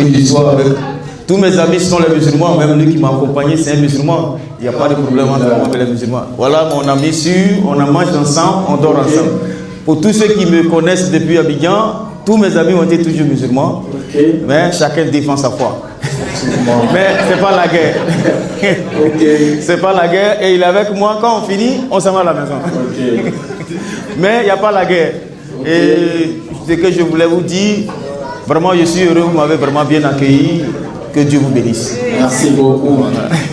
que je sois avec... Tous mes amis sont les musulmans, même lui qui m'a accompagné, c'est un musulman. Il n'y a pas de problème entre moi et les musulmans. Voilà mon ami sûr, on mange ensemble, on dort ensemble. Pour tous ceux qui me connaissent depuis Abidjan, tous mes amis ont été toujours musulmans, mais chacun défend sa foi. Mais c'est pas la guerre. C'est pas la guerre. Et il est avec moi. Quand on finit, on s'en va à la maison. Mais il n'y a pas la guerre. Et ce que je voulais vous dire, vraiment je suis heureux, vous m'avez vraiment bien accueilli. Que Dieu vous bénisse. Merci beaucoup.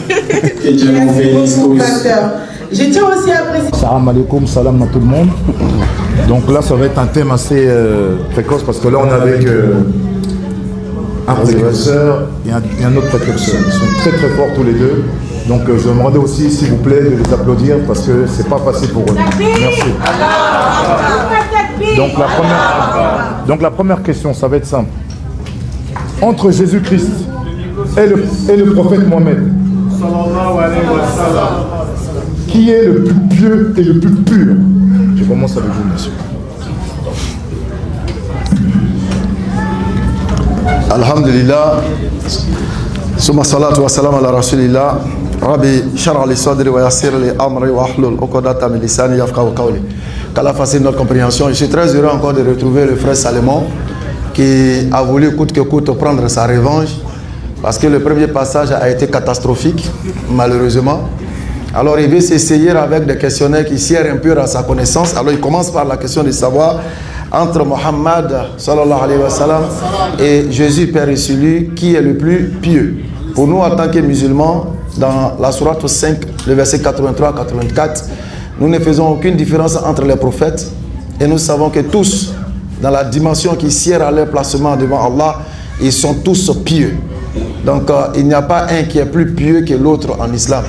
Que Dieu vous bénisse tous. Je tiens aussi à préciser. Salam alaikum, salam à tout le monde. Donc là, ça va être un thème assez précoce parce que là, on est avec un précurseur et un autre précurseur. Ils sont très très forts tous les deux. Donc je vais demander aussi, s'il vous plaît, de les applaudir parce que c'est pas facile pour eux. Merci. Donc la première question, ça va être simple. Entre Jésus-Christ et le prophète Mohammed, qui est le plus pieux et le plus pur? Je commence avec vous, monsieur. Alhamdulillah, summa salatu wa salam ala rasulillah, Rabbi shar'a li sadri wa yassir li amri wa ahlul uqdatan min lisani yafqahu qawli. Qu'Allah facilite notre compréhension. Je suis très heureux encore de retrouver le frère Salomon qui a voulu coûte que coûte prendre sa revanche parce que le premier passage a été catastrophique, malheureusement. Alors il veut s'essayer avec des questionnaires qui serrent un peu à sa connaissance. Alors il commence par la question de savoir entre Mohammed sallallahu alayhi wa sallam et Jésus, Père et celui qui est le plus pieux. Pour nous en tant que musulmans, dans la sourate 5, le verset 83-84, nous ne faisons aucune différence entre les prophètes et nous savons que tous, dans la dimension qui sied à leur placement devant Allah, ils sont tous pieux. Donc il n'y a pas un qui est plus pieux que l'autre en islam.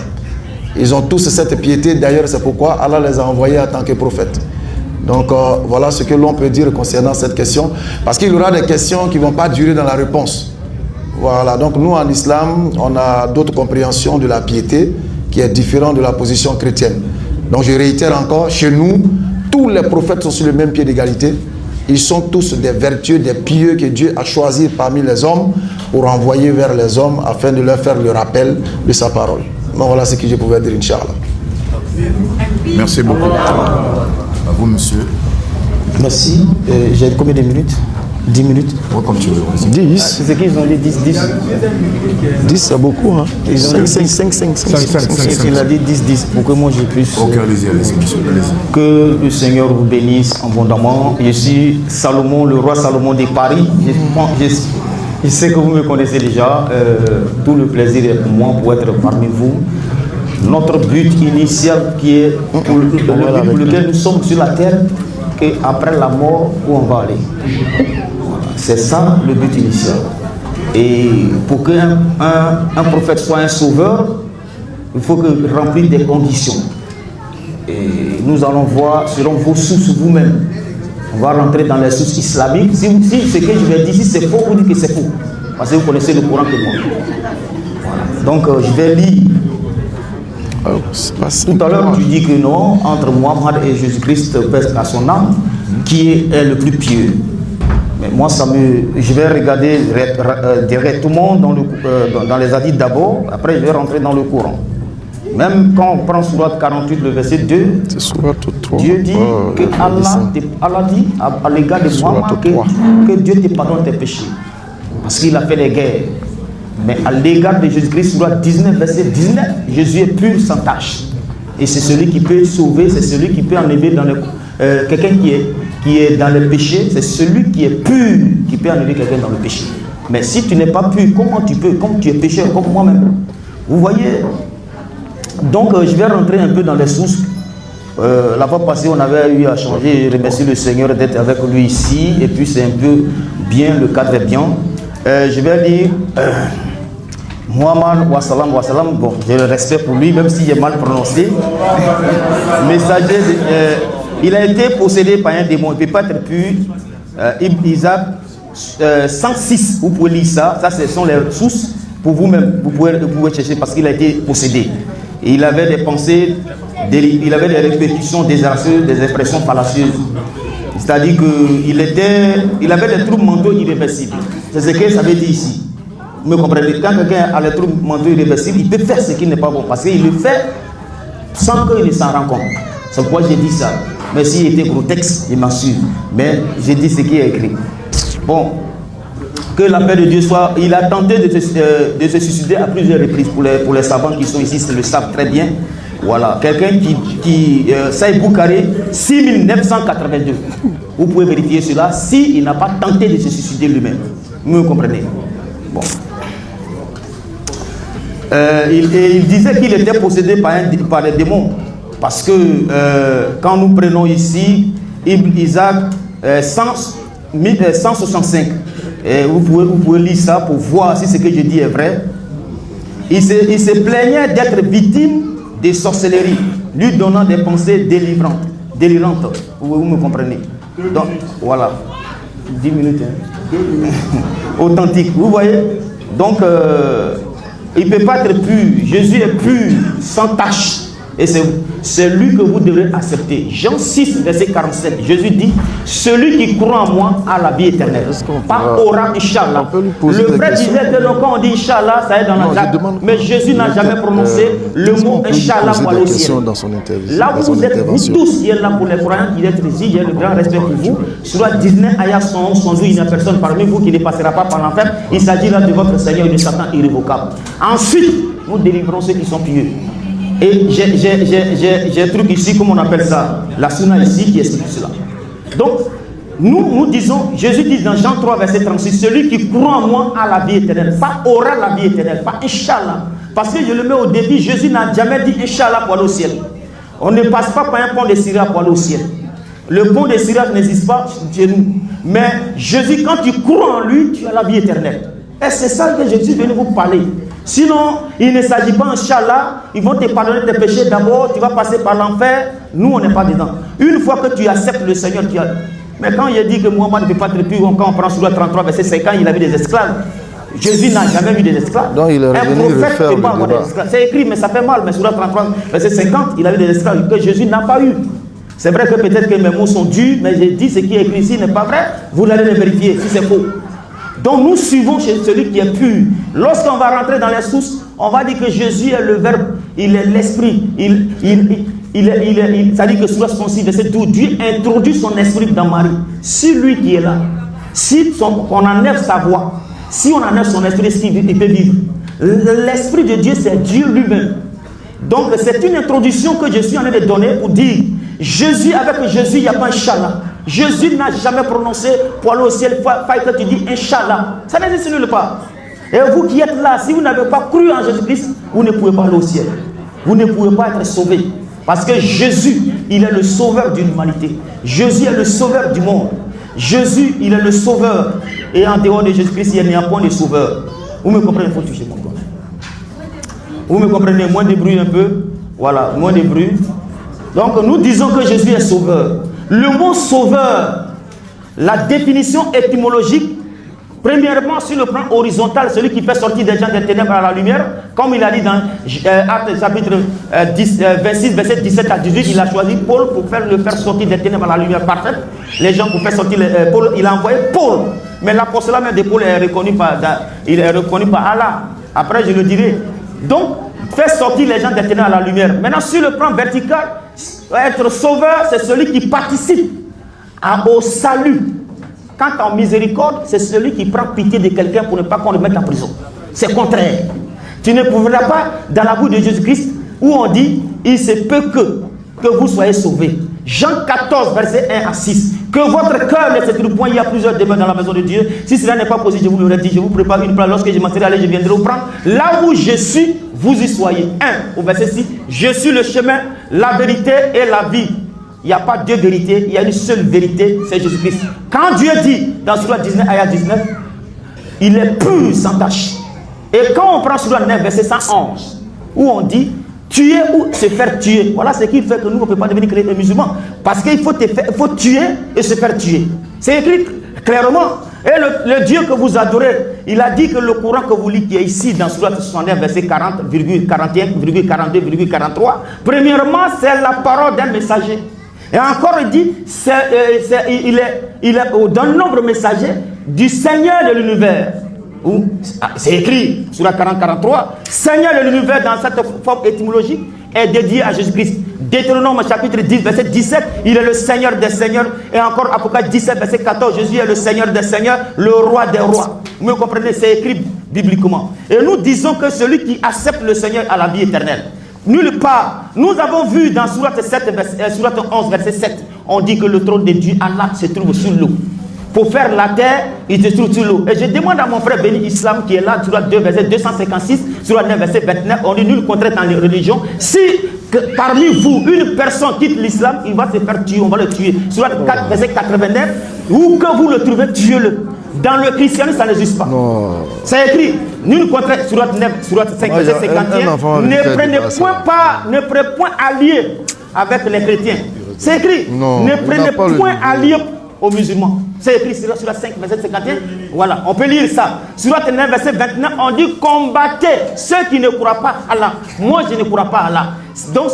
Ils ont tous cette piété, d'ailleurs c'est pourquoi Allah les a envoyés en tant que prophètes. Donc voilà ce que l'on peut dire concernant cette question, parce qu'il y aura des questions qui ne vont pas durer dans la réponse. Voilà, donc nous en islam, on a d'autres compréhensions de la piété qui est différente de la position chrétienne. Donc je réitère encore, chez nous, tous les prophètes sont sur le même pied d'égalité. Ils sont tous des vertueux, des pieux que Dieu a choisis parmi les hommes pour envoyer vers les hommes afin de leur faire le rappel de sa parole. Donc voilà ce que je pouvais dire, Inch'Allah. Merci beaucoup. À vous, monsieur. Merci. J'ai combien de minutes? 10 minutes? Moi, comme tu veux. 10. C'est ce qu'ils ont dit, 10. 10, c'est beaucoup. Hein. Ils ont dit 5. Il a dit 10 pour que moi je puisse. Ok, allez-y, monsieur. Allez-y. Que le Seigneur vous bénisse abondamment. Je suis Salomon, le roi Salomon de Paris. Je sais que vous me connaissez déjà. Tout le plaisir est pour moi pour être parmi vous. Notre but initial qui est le but pour lequel nous sommes sur la terre, qu'après la mort, où on va aller. C'est ça le but initial. Et pour qu'un prophète soit un sauveur, il faut remplir des conditions. Et nous allons voir selon vos sources vous-même. On va rentrer dans les sources islamiques. Si ce que je vais dire, si c'est faux, vous dites que c'est faux. Parce que vous connaissez le Coran que moi. Voilà. Donc je vais lire. Tout à l'heure, tu dis que non, entre Mohammed et Jésus-Christ, paix à son âme, qui est le plus pieux. Mais moi, je vais regarder directement dans les hadiths d'abord, après je vais rentrer dans le Coran. Même quand on prend Sourate 48, le verset 2, Dieu dit que Allah dit à l'égard de Mohammed que Dieu te pardonne tes péchés. Parce qu'il a fait les guerres. Mais à l'égard de Jésus-Christ, Sourate 19, verset 19, Jésus est pur sans tache. Et c'est celui qui peut sauver, c'est celui qui peut enlever dans quelqu'un qui est dans le péché, c'est celui qui est pur qui peut enlever quelqu'un dans le péché. Mais si tu n'es pas pur, comment tu peux, comme tu es pécheur, comme moi-même? Vous voyez? Donc je vais rentrer un peu dans les sources. La fois passée, on avait eu à changer, je remercie le Seigneur d'être avec lui ici, et puis c'est un peu bien, le cadre est bien. Je vais lire Muhammad wa salam, bon, j'ai le respect pour lui, même si j'ai mal prononcé. Messager, il a été possédé par un démon, il ne peut pas être pur. Isaac 106, vous pouvez lire ça, ce sont les sources pour vous-même, vous pouvez chercher parce qu'il a été possédé. Et il avait des pensées, il avait des répétitions désastreusses, des expressions fallacieuses. C'est-à-dire qu'il avait des troubles mentaux irréversibles. C'est ce que ça veut dire ici. Vous me comprenez? Quand quelqu'un a les troubles mentaux irréversibles, il peut faire ce qui n'est pas bon parce qu'il le fait sans qu'il ne s'en rende compte. C'est pourquoi j'ai dit ça. Mais s'il était gros texte, je m'assure. Mais j'ai dit ce qui est écrit. Bon, que la paix de Dieu soit. Il a tenté de se suicider à plusieurs reprises. Pour les savants qui sont ici, le savent très bien. Voilà, quelqu'un qui Saïd Boukaré, 6982. Vous pouvez vérifier cela s'il n'a pas tenté de se suicider lui-même. Vous me comprenez? Bon. Il disait qu'il était possédé par des démons. Parce que quand nous prenons ici Ibn Isaac 165, vous pouvez lire ça pour voir si ce que je dis est vrai. Il se plaignait d'être victime des sorcelleries, lui donnant des pensées délirantes. Vous me comprenez? Donc, voilà. 10 minutes. Hein. Authentique. Vous voyez? Donc, il ne peut pas être pur. Jésus est pur, sans tache. Et c'est lui que vous devrez accepter. Jean 6, verset 47. Jésus dit, celui qui croit en moi a la vie éternelle. Pas aura, Inch'Allah. Le frère disait que quand on dit Inch'Allah, ça est dans la Jacques. Mais Jésus n'a jamais prononcé le mot Inch'Allah pour aller au ciel. Là où vous êtes, vous tous, il y a là pour les croyants, il est ici, il y a le grand respect pour vous. Sur la 19 ayat 111, 112, il n'y a personne parmi vous qui ne passera pas par l'enfer. Il s'agit là de votre Seigneur et de Satan irrévocable. Ensuite, nous délivrons ceux qui sont pieux. Et j'ai un truc ici, comme on appelle ça, la sunna ici, qui explique cela. Donc, nous disons, Jésus dit dans Jean 3, verset 36, celui qui croit en moi a la vie éternelle. Pas aura la vie éternelle, pas Inch'Allah. Parce que je le mets au défi, Jésus n'a jamais dit Inch'Allah pour aller au ciel. On ne passe pas par un pont de Syrie pour aller au ciel. Le pont de Syrie n'existe pas chez nous. Mais Jésus, quand tu crois en lui, tu as la vie éternelle. Et c'est ça que Jésus est venu vous parler. Sinon, il ne s'agit pas, Inch'Allah, ils vont te pardonner tes péchés d'abord, tu vas passer par l'enfer. Nous, on n'est pas dedans. Une fois que tu acceptes le Seigneur, tu as... Mais quand il a dit que Mohammed ne peut pas être pur, quand on prend Sourate 33, verset 50, il avait des esclaves. Jésus n'a jamais vu des esclaves. Donc, il est revenu un prophète ne peut pas avoir des esclaves. C'est écrit, mais ça fait mal. Mais Sourate 33, verset 50, il avait des esclaves que Jésus n'a pas eu. C'est vrai que peut-être que mes mots sont durs, mais j'ai dit ce qui est écrit ici n'est pas vrai. Vous allez le vérifier si c'est faux. Donc nous suivons chez celui qui est pur. Lorsqu'on va rentrer dans les sources, on va dire que Jésus est le Verbe, il est l'Esprit. Ça dit que sur la 66, verset 12, Dieu introduit son esprit dans Marie. Si lui qui est là, si on enlève sa voix, si on enlève son esprit, il peut vivre. L'Esprit de Dieu, c'est Dieu lui-même. Donc c'est une introduction que je suis en train de donner pour dire, Jésus, avec Jésus, il n'y a pas Inch'Allah. Jésus n'a jamais prononcé pour aller au ciel, faille que tu dis Inch'Allah. Ça n'existe nulle part. Et vous qui êtes là, si vous n'avez pas cru en Jésus-Christ, vous ne pouvez pas aller au ciel. Vous ne pouvez pas être sauvé. Parce que Jésus, il est le sauveur de l'humanité. Jésus est le sauveur du monde. Jésus, il est le sauveur. Et en dehors de Jésus-Christ, il n'y a point de sauveur. Vous me comprenez? Il faut toucher mon doigt. Vous me comprenez? Moins de bruit un peu. Voilà, moins de bruit. Donc nous disons que Jésus est sauveur. Le mot sauveur, la définition étymologique, premièrement sur le plan horizontal, celui qui fait sortir des gens des ténèbres à la lumière, comme il a dit dans Actes chapitre 26, verset 17 à 18, il a choisi Paul pour le faire sortir des ténèbres à la lumière parfaite. Les gens pour faire sortir Paul, il a envoyé Paul. Mais l'apostolat même de Paul est reconnu par Allah. Après je le dirai. Donc, faire sortir les gens des ténèbres à la lumière. Maintenant, sur le plan vertical, être sauveur, c'est celui qui participe au salut. Quant en miséricorde, c'est celui qui prend pitié de quelqu'un pour ne pas qu'on le mette en prison. C'est contraire. Tu ne pourras pas, dans la bouche de Jésus-Christ, où on dit, il se peut que vous soyez sauvés. Jean 14, verset 1 à 6. Que votre cœur ne se trouve point, il y a plusieurs demeures dans la maison de Dieu. Si cela n'est pas possible, je vous l'aurais dit, je vous prépare une place. Lorsque je m'en serai allé, je viendrai vous prendre. Là où je suis, vous y soyez. 1 au verset 6. Je suis le chemin, la vérité et la vie. Il n'y a pas deux vérités, il y a une seule vérité, c'est Jésus-Christ. Quand Dieu dit, dans Sourate 19, ayat 19, il est pur sans tache. Et quand on prend Sourate 9, verset 111, où on dit, tuer ou se faire tuer. Voilà ce qui fait que nous, on ne peut pas devenir chrétiens musulmans. Parce qu'il faut tuer et se faire tuer. C'est écrit clairement. Et le Dieu que vous adorez, il a dit que le Coran que vous lisez, qui est ici dans Sourate 69, verset 40, 41, 42, 43, premièrement, c'est la parole d'un messager. Et encore, il dit, il est d'un nombre messager du Seigneur de l'univers. C'est écrit sur la 40-43. Seigneur de l'univers dans cette forme étymologique est dédié à Jésus-Christ. Deutéronome chapitre 10 verset 17, il est le Seigneur des seigneurs. Et encore Apocalypse 17 verset 14, Jésus est le Seigneur des seigneurs, le roi des rois. Vous me comprenez, c'est écrit bibliquement. Et nous disons que celui qui accepte le Seigneur a la vie éternelle. Nulle part. Nous avons vu dans Sourate 11 verset 7, on dit que le trône de Dieu, Allah, se trouve sous l'eau. Pour faire la terre, il se trouve sous l'eau. Et je demande à mon frère béni Islam qui est là, Sourate 2 verset 256, Sourate 9 verset 29, on dit nul contraire dans les religions. Si parmi vous, une personne quitte l'islam, il va se faire tuer, on va le tuer. Sourate 4 verset 89, où que vous le trouvez, tuez-le. Dans le christianisme, ça n'existe pas. C'est écrit, nul contraire, Sourate 9, Sourate 5 verset 51, ne prenez point allié avec les chrétiens. C'est écrit, ne prenez point allié aux musulmans. C'est écrit sur la 5, verset 51. Voilà, on peut lire ça. Sur la 9, verset 29, on dit combattez ceux qui ne croient pas à Allah. Moi, je ne crois pas à Allah. Donc,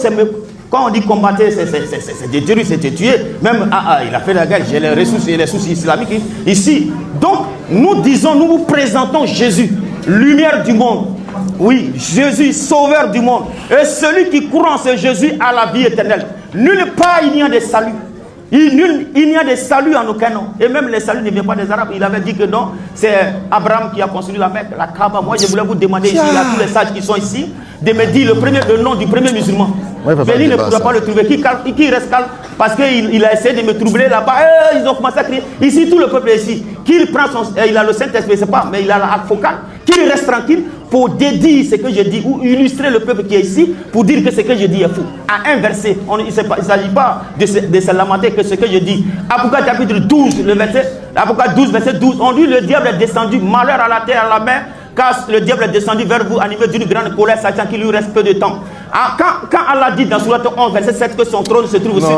quand on dit combattez, c'est détruire, c'est tuer. Même, il a fait la guerre, j'ai les ressources islamiques ici. Donc, nous disons, nous vous présentons Jésus, lumière du monde. Oui, Jésus, sauveur du monde. Et celui qui croit en ce Jésus a la vie éternelle. Nulle part il n'y a de salut. Il n'y a de salut en aucun nom. Et même les saluts ne viennent pas des Arabes. Il avait dit que non, c'est Abraham qui a construit la Mecque, la Kaaba. Moi, je voulais vous demander ici, à tous les sages qui sont ici, de me dire le nom du premier musulman. Mais il ne pourra pas le trouver. Qui reste calme parce qu'il a essayé de me troubler là-bas. Ils ont commencé à crier. Ici, tout le peuple est ici. Qu'il prend il a le Saint-Esprit, c'est pas, mais il a la focale. Qu'il reste tranquille pour dédire ce que je dis ou illustrer le peuple qui est ici pour dire que ce que je dis est fou. À un verset, il ne s'agit pas de se lamenter que ce que je dis. Apocalypse chapitre 12, Apocalypse 12, verset 12, on dit le diable est descendu, malheur à la terre, à la mer, car le diable est descendu vers vous, animé d'une grande colère, sachant qu'il lui reste peu de temps. Quand Allah dit dans Sourate 11, verset 7, que son trône se trouve sur...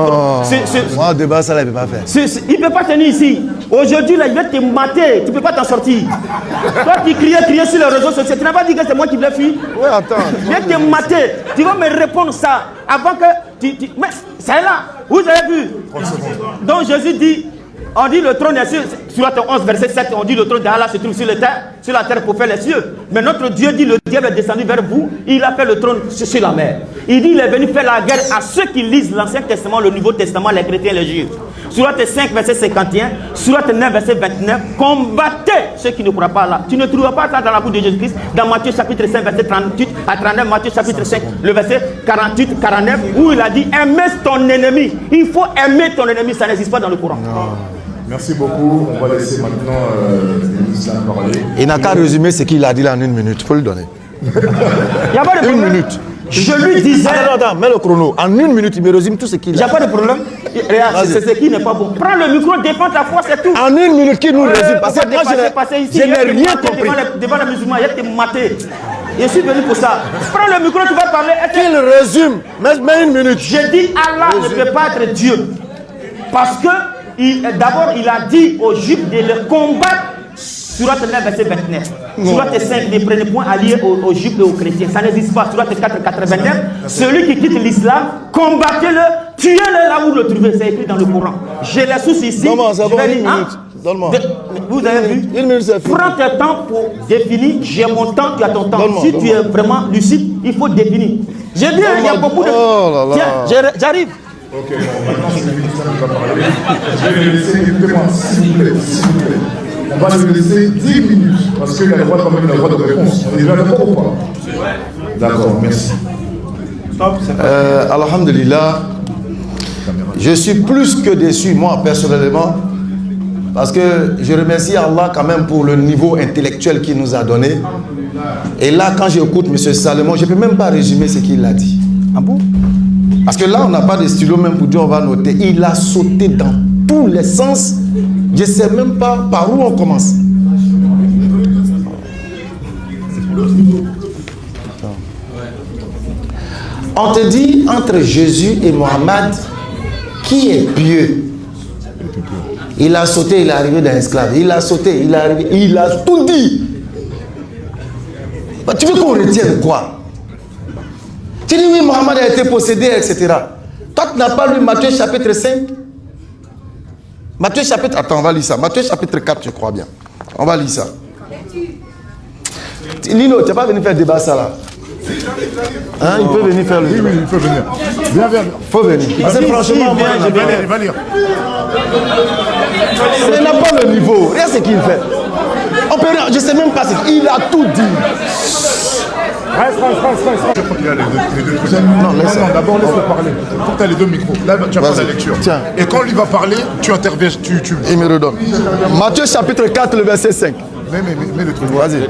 Moi, au débat, ça, il ne peut pas faire. Il ne peut pas tenir ici. Aujourd'hui, là, il va te mater. Tu ne peux pas t'en sortir. Toi qui criais sur les réseaux sociaux, tu n'as pas dit que c'est moi qui l'ai fui. Oui, attends. Je vais te mater. Tu vas me répondre ça avant que... Mais c'est là. Vous avez vu. Donc Jésus dit... On dit le trône est sur la 11 verset 7, on dit le trône d'Allah se trouve sur la terre pour faire les cieux. Mais notre Dieu dit le diable est descendu vers vous, il a fait le trône sur la mer. Il dit il est venu faire la guerre à ceux qui lisent l'Ancien Testament, le Nouveau Testament, les chrétiens et les juifs. Sourate 5 verset 51, Sourate 9 verset 29, combattez ceux qui ne croient pas là. Tu ne trouves pas ça dans la bouche de Jésus-Christ, dans Matthieu chapitre 5 verset 38 à 39, Matthieu chapitre 5, le verset 48, 49, où il a dit aime ton ennemi. Il faut aimer ton ennemi, ça n'existe pas dans le Coran. Non. Merci beaucoup. On va laisser maintenant Islam parler. Il n'a qu'à résumer ce qu'il a dit là en 1 minute. Il faut le donner. Il n'y a pas de problème. 1 minute. Je lui disais... Attends, mets le chrono. En 1 minute, il me résume tout ce qu'il a dit. Il n'y a pas de problème. C'est ce qui n'est pas bon. Prends le micro, défends ta foi, c'est tout. En 1 minute, qu'il nous résume. Parce que moi, je n'ai rien compris. Devant les musulmans, il y a été maté. Je suis venu pour ça. Prends le micro, tu vas parler. Qu'il résume. Mets 1 minute. Je dis Allah ne peut pas être Dieu. Parce que d'abord, il a dit aux Juifs de le combattre. Sourate 9, verset 29. Sourate 5, ne prenez point allié aux Juifs et aux chrétiens. Ça n'existe pas. Sourate 4, 89. Celui qui quitte l'islam, combattez-le, tuez-le là où vous le trouvez. C'est écrit dans le Coran. J'ai les sources ici. Non, c'est bon, 1 minute. Donne-moi. Vous avez vu? 1 minute, c'est fini. Prends ton temps pour définir. J'ai mon temps, tu as ton temps. Si tu es vraiment lucide, il faut définir. J'ai bien, il y a beaucoup de... Oh là là. Tiens, j'arrive. Ok, bon, maintenant c'est le ministère qui va parler. Je vais le laisser, écoutez-moi, s'il vous plaît. On va le laisser 10 minutes, parce qu'il a le droit quand même le droit de réponse. On est déjà d'accord ou pas? D'accord, merci. Alhamdulillah, je suis plus que déçu, moi, personnellement, parce que je remercie Allah quand même pour le niveau intellectuel qu'il nous a donné. Et là, quand j'écoute M. Salomon, je ne peux même pas résumer ce qu'il a dit. Ah bon? Parce que là, on n'a pas de stylo même pour dire on va noter. Il a sauté dans tous les sens. Je ne sais même pas par où on commence. On te dit entre Jésus et Mohammed, qui est pieux? Il a sauté, il est arrivé dans l'esclave. Il a sauté, il est arrivé, il a tout dit. Tu veux qu'on retienne quoi? Tu dis oui, Mohammed a été possédé, etc. Toi, tu n'as pas lu Matthieu chapitre 5? Matthieu chapitre... Attends, on va lire ça. Matthieu chapitre 4, je crois bien. On va lire ça. Lino, tu n'es pas venu faire débat ça là. Hein, il peut venir faire le débat. Oui, il peut venir. Viens. Faut venir. Parce que franchement, moi, il va lire. il n'a pas le niveau. Regarde ce qu'il fait. On peut, je ne sais même pas ce qu'il a tout dit. Reste. Je crois qu'il a les deux. Non, d'abord laisse-le parler. Il faut que tu as les deux micros. Là, tu vas faire la lecture. Tiens. Et quand lui va parler, tu interviens. Il me redonne. Matthieu chapitre 4, le verset 5. Mets le truc. Vas-y.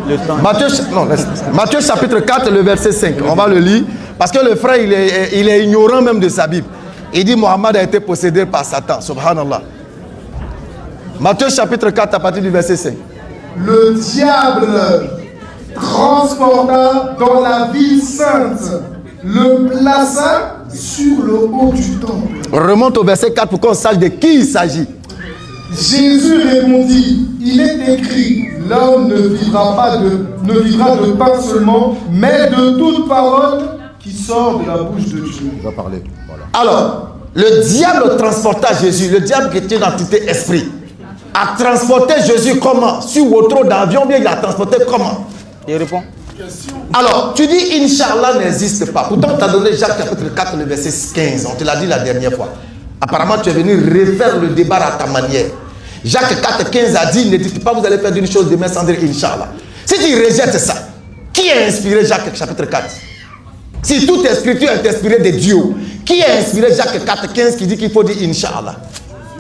Matthieu chapitre 4, le verset 5. On va le lire. Parce que le frère, il est ignorant même de sa Bible. Il dit Mohammed a été possédé par Satan. Subhanallah. Matthieu chapitre 4, à partir du verset 5. Le diable transporta dans la ville sainte, le plaça sur le haut du temple. Remonte au verset 4 pour qu'on sache de qui il s'agit. Jésus répondit, il est écrit, l'homme ne vivra de pain seulement, mais de toute parole qui sort de la bouche de Dieu. Il va parler. Voilà. Alors, le diable transporta Jésus, le diable qui était une entité esprit, a transporté Jésus comment? Sur votre d'avion, bien il l'a transporté comment? Il répond. Alors, tu dis Inch'Allah n'existe pas. Pourtant, on t'a donné Jacques chapitre 4, le verset 15. On te l'a dit la dernière fois. Apparemment, tu es venu refaire le débat à ta manière. Jacques 4, 15 a dit, ne dites pas vous allez faire d'une chose demain sans dire Inch'Allah. Si tu rejettes ça, qui a inspiré Jacques chapitre 4? Si toute écriture est inspirée de Dieu, qui a inspiré Jacques 4, 15 qui dit qu'il faut dire Inch'Allah?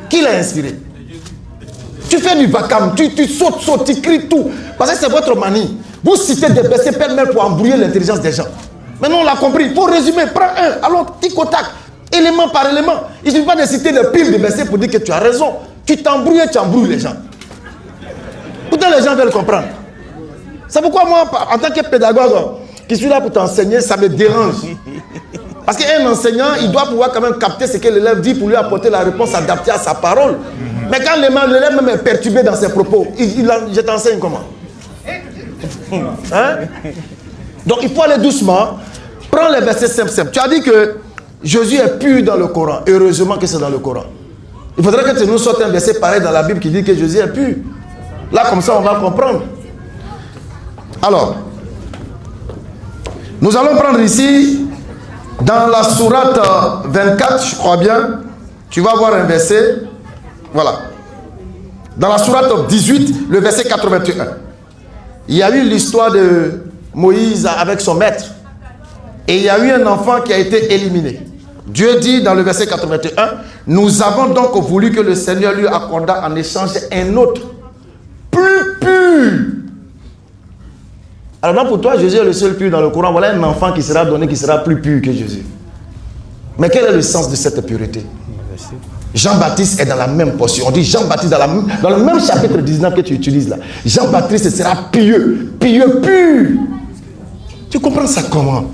Qui l'a inspiré? Tu fais du vacarme, tu sautes, tu cries tout. Parce que c'est votre manie. Vous citez des versets pêle-mêle pour embrouiller l'intelligence des gens. Maintenant on l'a compris. Il faut résumer. Prends un, alors tic au tac, élément par élément. Il ne suffit pas de citer des piles de versets pour dire que tu as raison. Tu t'embrouilles et tu embrouilles les gens. Pourtant les gens veulent comprendre. C'est pourquoi moi, en tant que pédagogue qui suis là pour t'enseigner, ça me dérange. Parce qu'un enseignant, il doit pouvoir quand même capter ce que l'élève dit pour lui apporter la réponse adaptée à sa parole. Mais quand l'élève même est perturbé dans ses propos, je t'enseigne comment? Hein? Donc il faut aller doucement. Prends les versets simples. Tu as dit que Jésus est pur dans le Coran. Heureusement que c'est dans le Coran. Il faudrait que tu nous sortes un verset pareil dans la Bible qui dit que Jésus est pur. Là, comme ça, on va comprendre. Alors, nous allons prendre ici, dans la sourate 24, je crois bien, tu vas voir un verset. Voilà. Dans la sourate 18, le verset 81. Il y a eu l'histoire de Moïse avec son maître. Et il y a eu un enfant qui a été éliminé. Dieu dit dans le verset 81, nous avons donc voulu que le Seigneur lui accordât en échange un autre, plus pur. Alors non, pour toi, Jésus est le seul pur dans le Coran. Voilà un enfant qui sera donné, qui sera plus pur que Jésus. Mais quel est le sens de cette pureté? Jean-Baptiste est dans la même portion. On dit Jean-Baptiste dans le même chapitre 19 que tu utilises là. Jean-Baptiste sera pieux, pur. Tu comprends ça comment?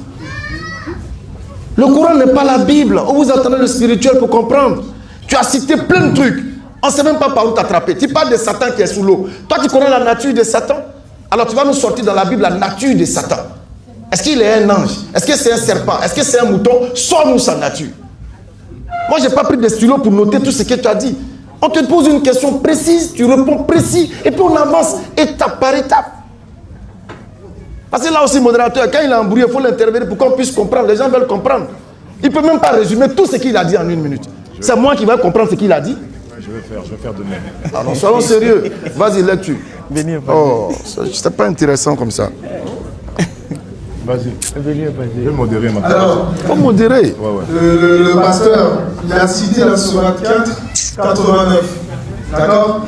Le Coran n'est pas la Bible. Vous attendez le spirituel pour comprendre. Tu as cité plein de trucs. On ne sait même pas par où t'attraper. Tu parles de Satan qui est sous l'eau. Toi, tu connais la nature de Satan? Alors tu vas nous sortir dans la Bible la nature de Satan. Est-ce qu'il est un ange? Est-ce que c'est un serpent? Est-ce que c'est un mouton? Sors-nous sa nature. Moi, je n'ai pas pris de stylo pour noter tout ce que tu as dit. On te pose une question précise, tu réponds précis, et puis on avance étape par étape. Parce que là aussi, modérateur, quand il a embrouillé, il faut l'intervenir pour qu'on puisse comprendre. Les gens veulent comprendre. Il ne peut même pas résumer tout ce qu'il a dit en une minute. C'est moi qui vais comprendre ce qu'il a dit. Je vais faire de même. Alors, soyons sérieux. Vas-y, lecture. Oh, c'est pas intéressant comme ça. Vas-y. Je vais modérer maintenant. Alors, faut modérer. Le pasteur, il a cité la sourate 4, 89. D'accord?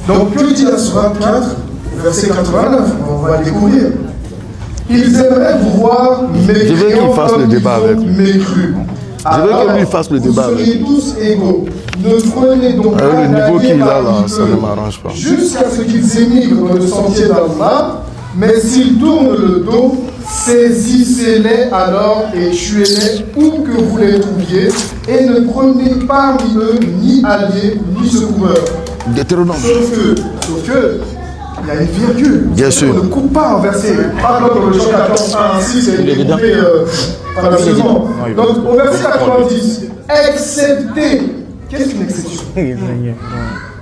Donc, que dit la sourate 4, verset 89? On va le découvrir. Ils aimeraient vous voir mécréants. Je veux qu'il fasse le débat avec lui. Mécru. Je veux que lui fasse le débat avec lui. Vous seriez tous égaux. Ne prenez donc pas le niveau qu'il a là, parmi ça eux, ne m'arrange pas. jusqu'à ce qu'ils émigrent dans le sentier d'Allah, mais s'ils tournent le dos, saisissez-les alors et tuez-les où que vous les trouviez, et ne prenez parmi eux ni alliés ni secoureurs. Deutéronome. Sauf que, il y a une virgule. Bien sûr. On ne coupe pas en verset. Par exemple, le Jean 14, 1, 6, il est coupé par la seconde. Donc, au verset 90, excepté. Qu'est-ce qu'une exception?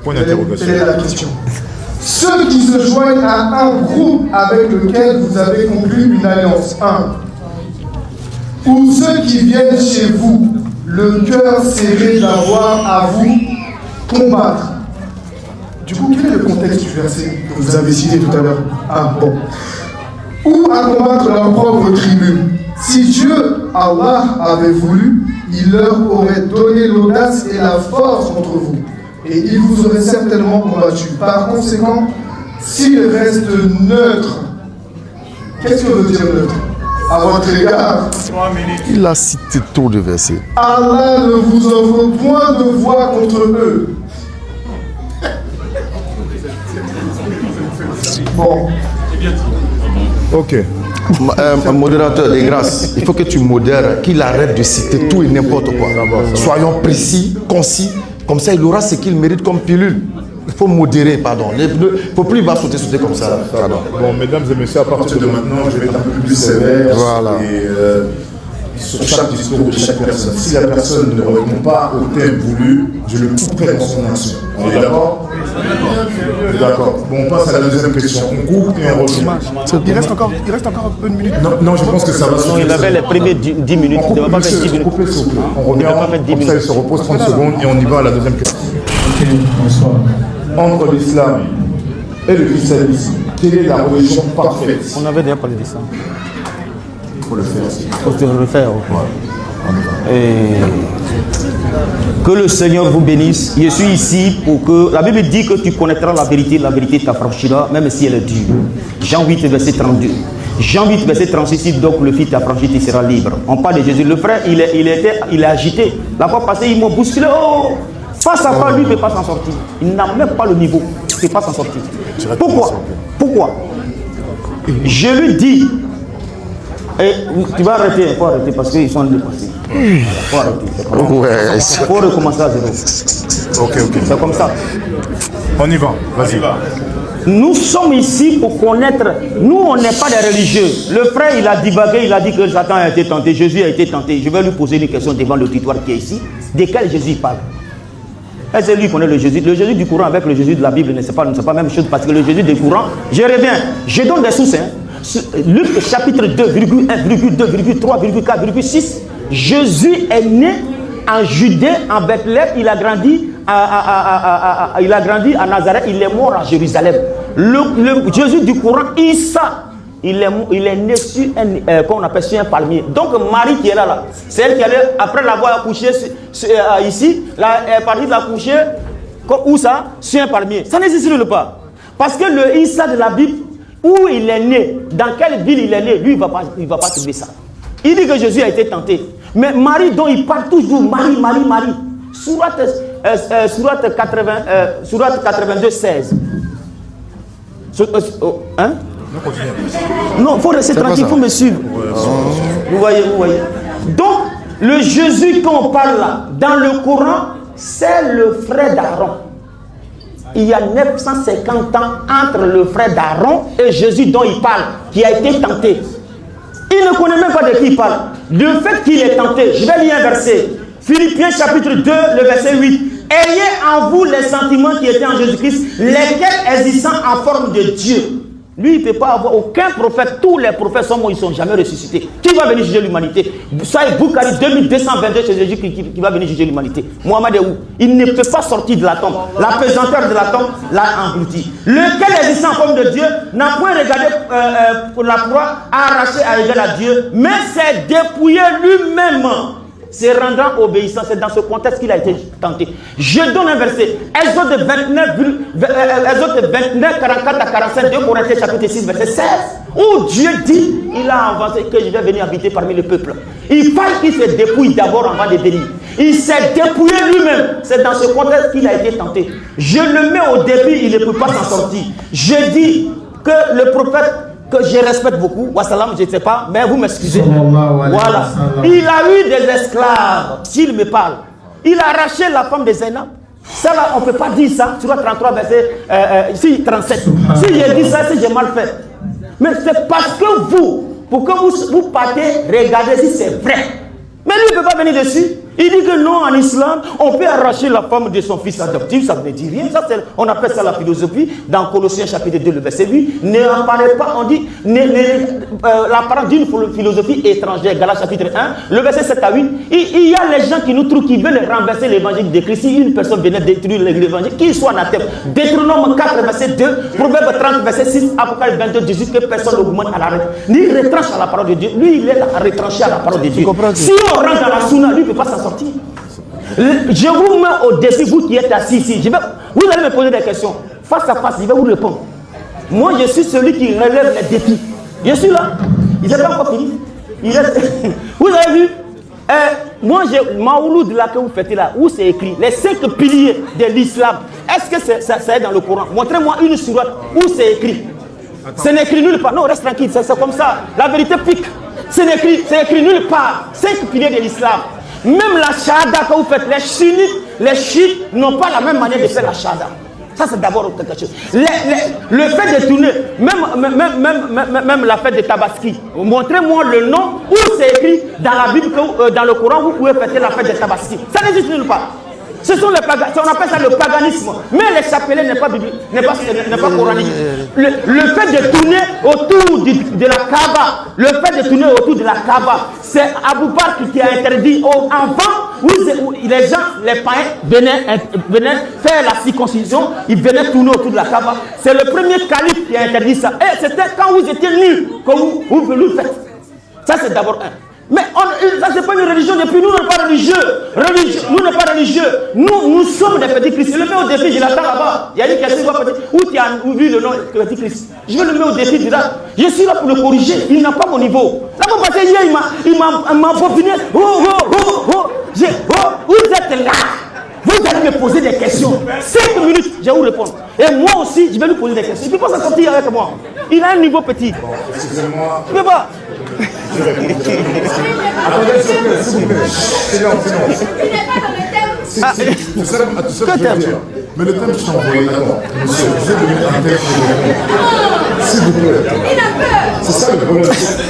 Point d'interrogation. Telle est la question. ceux qui se joignent à un groupe avec lequel vous avez conclu une alliance, 1. Ou ceux qui viennent chez vous, le cœur serré d'avoir à vous combattre. Du coup, quel est le contexte du verset que vous avez cité tout à l'heure? Ah bon. Ou à combattre leur propre tribu. Si Dieu, Allah, avait voulu, il leur aurait donné l'audace et la force contre vous. Et il vous aurait certainement combattu. Par conséquent, s'il reste neutre, qu'est-ce que veut dire neutre? À votre égard, Il a cité trop de versets. Allah ne vous offre point de voix contre eux. Bon. Ok. Modérateur des grâces, il faut que tu modères, qu'il arrête de citer tout et n'importe quoi. Soyons précis, concis, comme ça il aura ce qu'il mérite comme pilule. Il faut modérer, pardon. Il ne faut plus sauter comme ça. Pardon. Bon, mesdames et messieurs, à partir de maintenant, je vais être un peu plus sévère. Voilà. Et, sur chaque discours de chaque personne. Si la personne ne répond pas au thème voulu, je le couperai dans son action. On est d'accord? D'accord. Bon, on passe à la deuxième question. On coupe et on revient. Il reste encore une minute. Non, je pense que ça va. Non, il avait les premiers 10 minutes. On Il ne va pas coupe, mettre 10 minutes. coupez, s'il vous plaît. On revient, Il va pas mettre 10 comme ça il minutes. se repose 30 secondes et on y va à la deuxième question. Ok, bonsoir. Entre l'islam et le christianisme, quelle est la religion parfaite? On avait déjà parlé de ça. Il faut le faire. Il faut se refaire. Et que le Seigneur vous bénisse. Je suis ici pour que... La Bible dit que tu connaîtras la vérité t'affranchira, même si elle est dure. Jean 8, verset 32. Jean 8, verset 36, donc le Fils t'affranchit, tu seras libre. On parle de Jésus. Le frère, il est agité. La fois passée, il m'a bousculé. Oh, face à face, lui, il ne peut pas s'en sortir. Il n'a même pas le niveau. Il ne peut pas s'en sortir. Pourquoi? Je lui dis... Et tu vas arrêter, il faut arrêter parce qu'ils sont dépassés. Il faut arrêter. Il faut recommencer à zéro. Ok. C'est comme ça. On y va. Vas-y. Nous sommes ici pour connaître. Nous, on n'est pas des religieux. Le frère, il a divagué, il a dit que Satan a été tenté, Jésus a été tenté. Je vais lui poser une question devant l'auditoire qui est ici. De quel Jésus il parle? Est-ce que lui connaît le Jésus? Le Jésus du Coran avec le Jésus de la Bible ne c'est pas la même chose parce que le Jésus du Coran, je reviens, je donne des sources. Luc chapitre 2, 1, 2, 3, 4, 6. Jésus est né en Judée, en Bethléem, il a grandi à Nazareth, il est mort à Jérusalem. Le Jésus du Coran, Issa, il est né sur qu'on appelle sur un palmier. Donc Marie qui est là, c'est elle qui allait, après l'avoir accouché ici, elle est partie de l'accoucher, où ça? Sur un palmier. Ça n'existe pas. Parce que le Issa de la Bible, où il est né, dans quelle ville il est né, lui, il ne va pas trouver ça. Il dit que Jésus a été tenté. Mais Marie, dont il parle toujours, Marie. Sourate 82, 16. Hein? Non, il faut rester tranquille, il faut me suivre. Vous voyez. Donc, le Jésus qu'on parle là, dans le Coran, c'est le frère d'Aaron. Il y a 950 ans entre le frère d'Aaron et Jésus dont il parle, qui a été tenté. Il ne connaît même pas de qui il parle. Le fait qu'il est tenté, je vais lire un verset. Philippiens chapitre 2, le verset 8. Ayez en vous les sentiments qui étaient en Jésus-Christ, lesquels existant en forme de Dieu. Lui, il ne peut pas avoir aucun prophète. Tous les prophètes sont morts, ils ne sont jamais ressuscités. Qui va venir juger l'humanité? Ça est Boukhari 2222, c'est Jésus qui va venir juger l'humanité. Mohamed est où? Il ne peut pas sortir de la tombe. La pesanteur de la tombe l'a englouti. Lequel existant en forme de Dieu n'a point regardé pour la proie, arraché à égal à Dieu, mais s'est dépouillé lui-même. C'est rendant obéissant. C'est dans ce contexte qu'il a été tenté. Je donne un verset. Exode 29, 44 à 45, 2 Corinthiens chapitre 6, verset 16. Où Dieu dit, il a avancé que je vais venir habiter parmi le peuple. Il fallait qu'il se dépouille d'abord avant de venir. Il s'est dépouillé lui-même. C'est dans ce contexte qu'il a été tenté. Je le mets au début, il ne peut pas s'en sortir. Je dis que le prophète que je respecte beaucoup, wassalam, je ne sais pas, mais vous m'excusez. Voilà. Il a eu des esclaves, s'il me parle. Il a arraché la femme de Zainab. Ça là, on ne peut pas dire ça. Sur 33 verset 37. Si j'ai dit ça, si j'ai mal fait. Mais c'est parce que vous, pour que vous partez, regardez si c'est vrai. Mais lui, il ne peut pas venir dessus. Il dit que non, en islam, on peut arracher la femme de son fils adoptif, ça ne dit rien. Ça, on appelle ça la philosophie. Dans Colossiens chapitre 2, le verset 8, n'apparaît pas, on dit, l'apparence d'une philosophie étrangère. Galates chapitre 1, le verset 7 à 8. Il y a les gens qui nous trouvent, qui veulent renverser l'évangile de Christ. Si une personne venait détruire l'évangile, qu'il soit anathème. Deutéronome 4, verset 2, Proverbe 30, verset 6, Apocalypse 22, 18, que personne n'augmente à la règle, ni retranche à la parole de Dieu. Lui, il est là à retrancher à la parole de Dieu. Si on rentre dans la sunna, lui ne peut pas s'en sortir. Je vous mets au défi, vous qui êtes assis ici. Vous allez me poser des questions. Face à face, je vais vous répondre. Moi, je suis celui qui relève les défis. Je suis là. Il n'est pas encore fini. Vous avez vu moi, j'ai Maouloud là que vous faites là, où c'est écrit les 5 piliers de l'islam. Est-ce que ça est dans le Coran? Montrez-moi une sourate où c'est écrit. C'est écrit nulle part. Non, reste tranquille, c'est comme ça. La vérité pique. C'est écrit nulle part. 5 piliers de l'islam. Même la shahada que vous faites, les chiites n'ont pas la même manière de faire la shahada. Ça, c'est d'abord quelque chose. Le fait de tourner, même la fête de Tabaski, montrez-moi le nom où c'est écrit dans la Bible, dans le Coran, vous pouvez fêter la fête de Tabaski. Ça n'existe nulle part. Ce sont les paganismes, on appelle ça le paganisme. Mais les chapelets n'est pas biblique, n'est pas coranique. Le fait de tourner autour de la Kaaba, le fait de tourner autour de la Kaaba, c'est Abou Bakr qui a interdit avant où les gens, les païens venaient faire la circoncision, ils venaient tourner autour de la Kaaba. C'est le premier calife qui a interdit ça. Et c'était quand vous étiez nus que vous le faites. Ça c'est d'abord un. Mais ça c'est pas une religion, depuis nous on n'est pas religieux. Nous n'est pas religieux. Nous sommes des petits Christ. Je le mets au défi, je l'attends là-bas. Il y a une question qui va peut-être. Où tu as vu le nom petit Christ? Je vais le mettre au défi de là. Je suis là pour le corriger. Il n'a pas mon niveau. Là vous passez hier, il m'a bobiné. Vous êtes là. Vous allez me poser des questions. 5 minutes, je vais vous répondre. Et moi aussi, je vais lui poser des questions. Il ne peut pas s'en sortir avec moi. Il a un niveau petit. Excusez-moi. Il ne peut pas. Attendez, s'il vous plaît. C'est long. Mais le thème change, d'accord. Monsieur, je vais donner un thème pour s'il vous plaît. C'est ça le problème.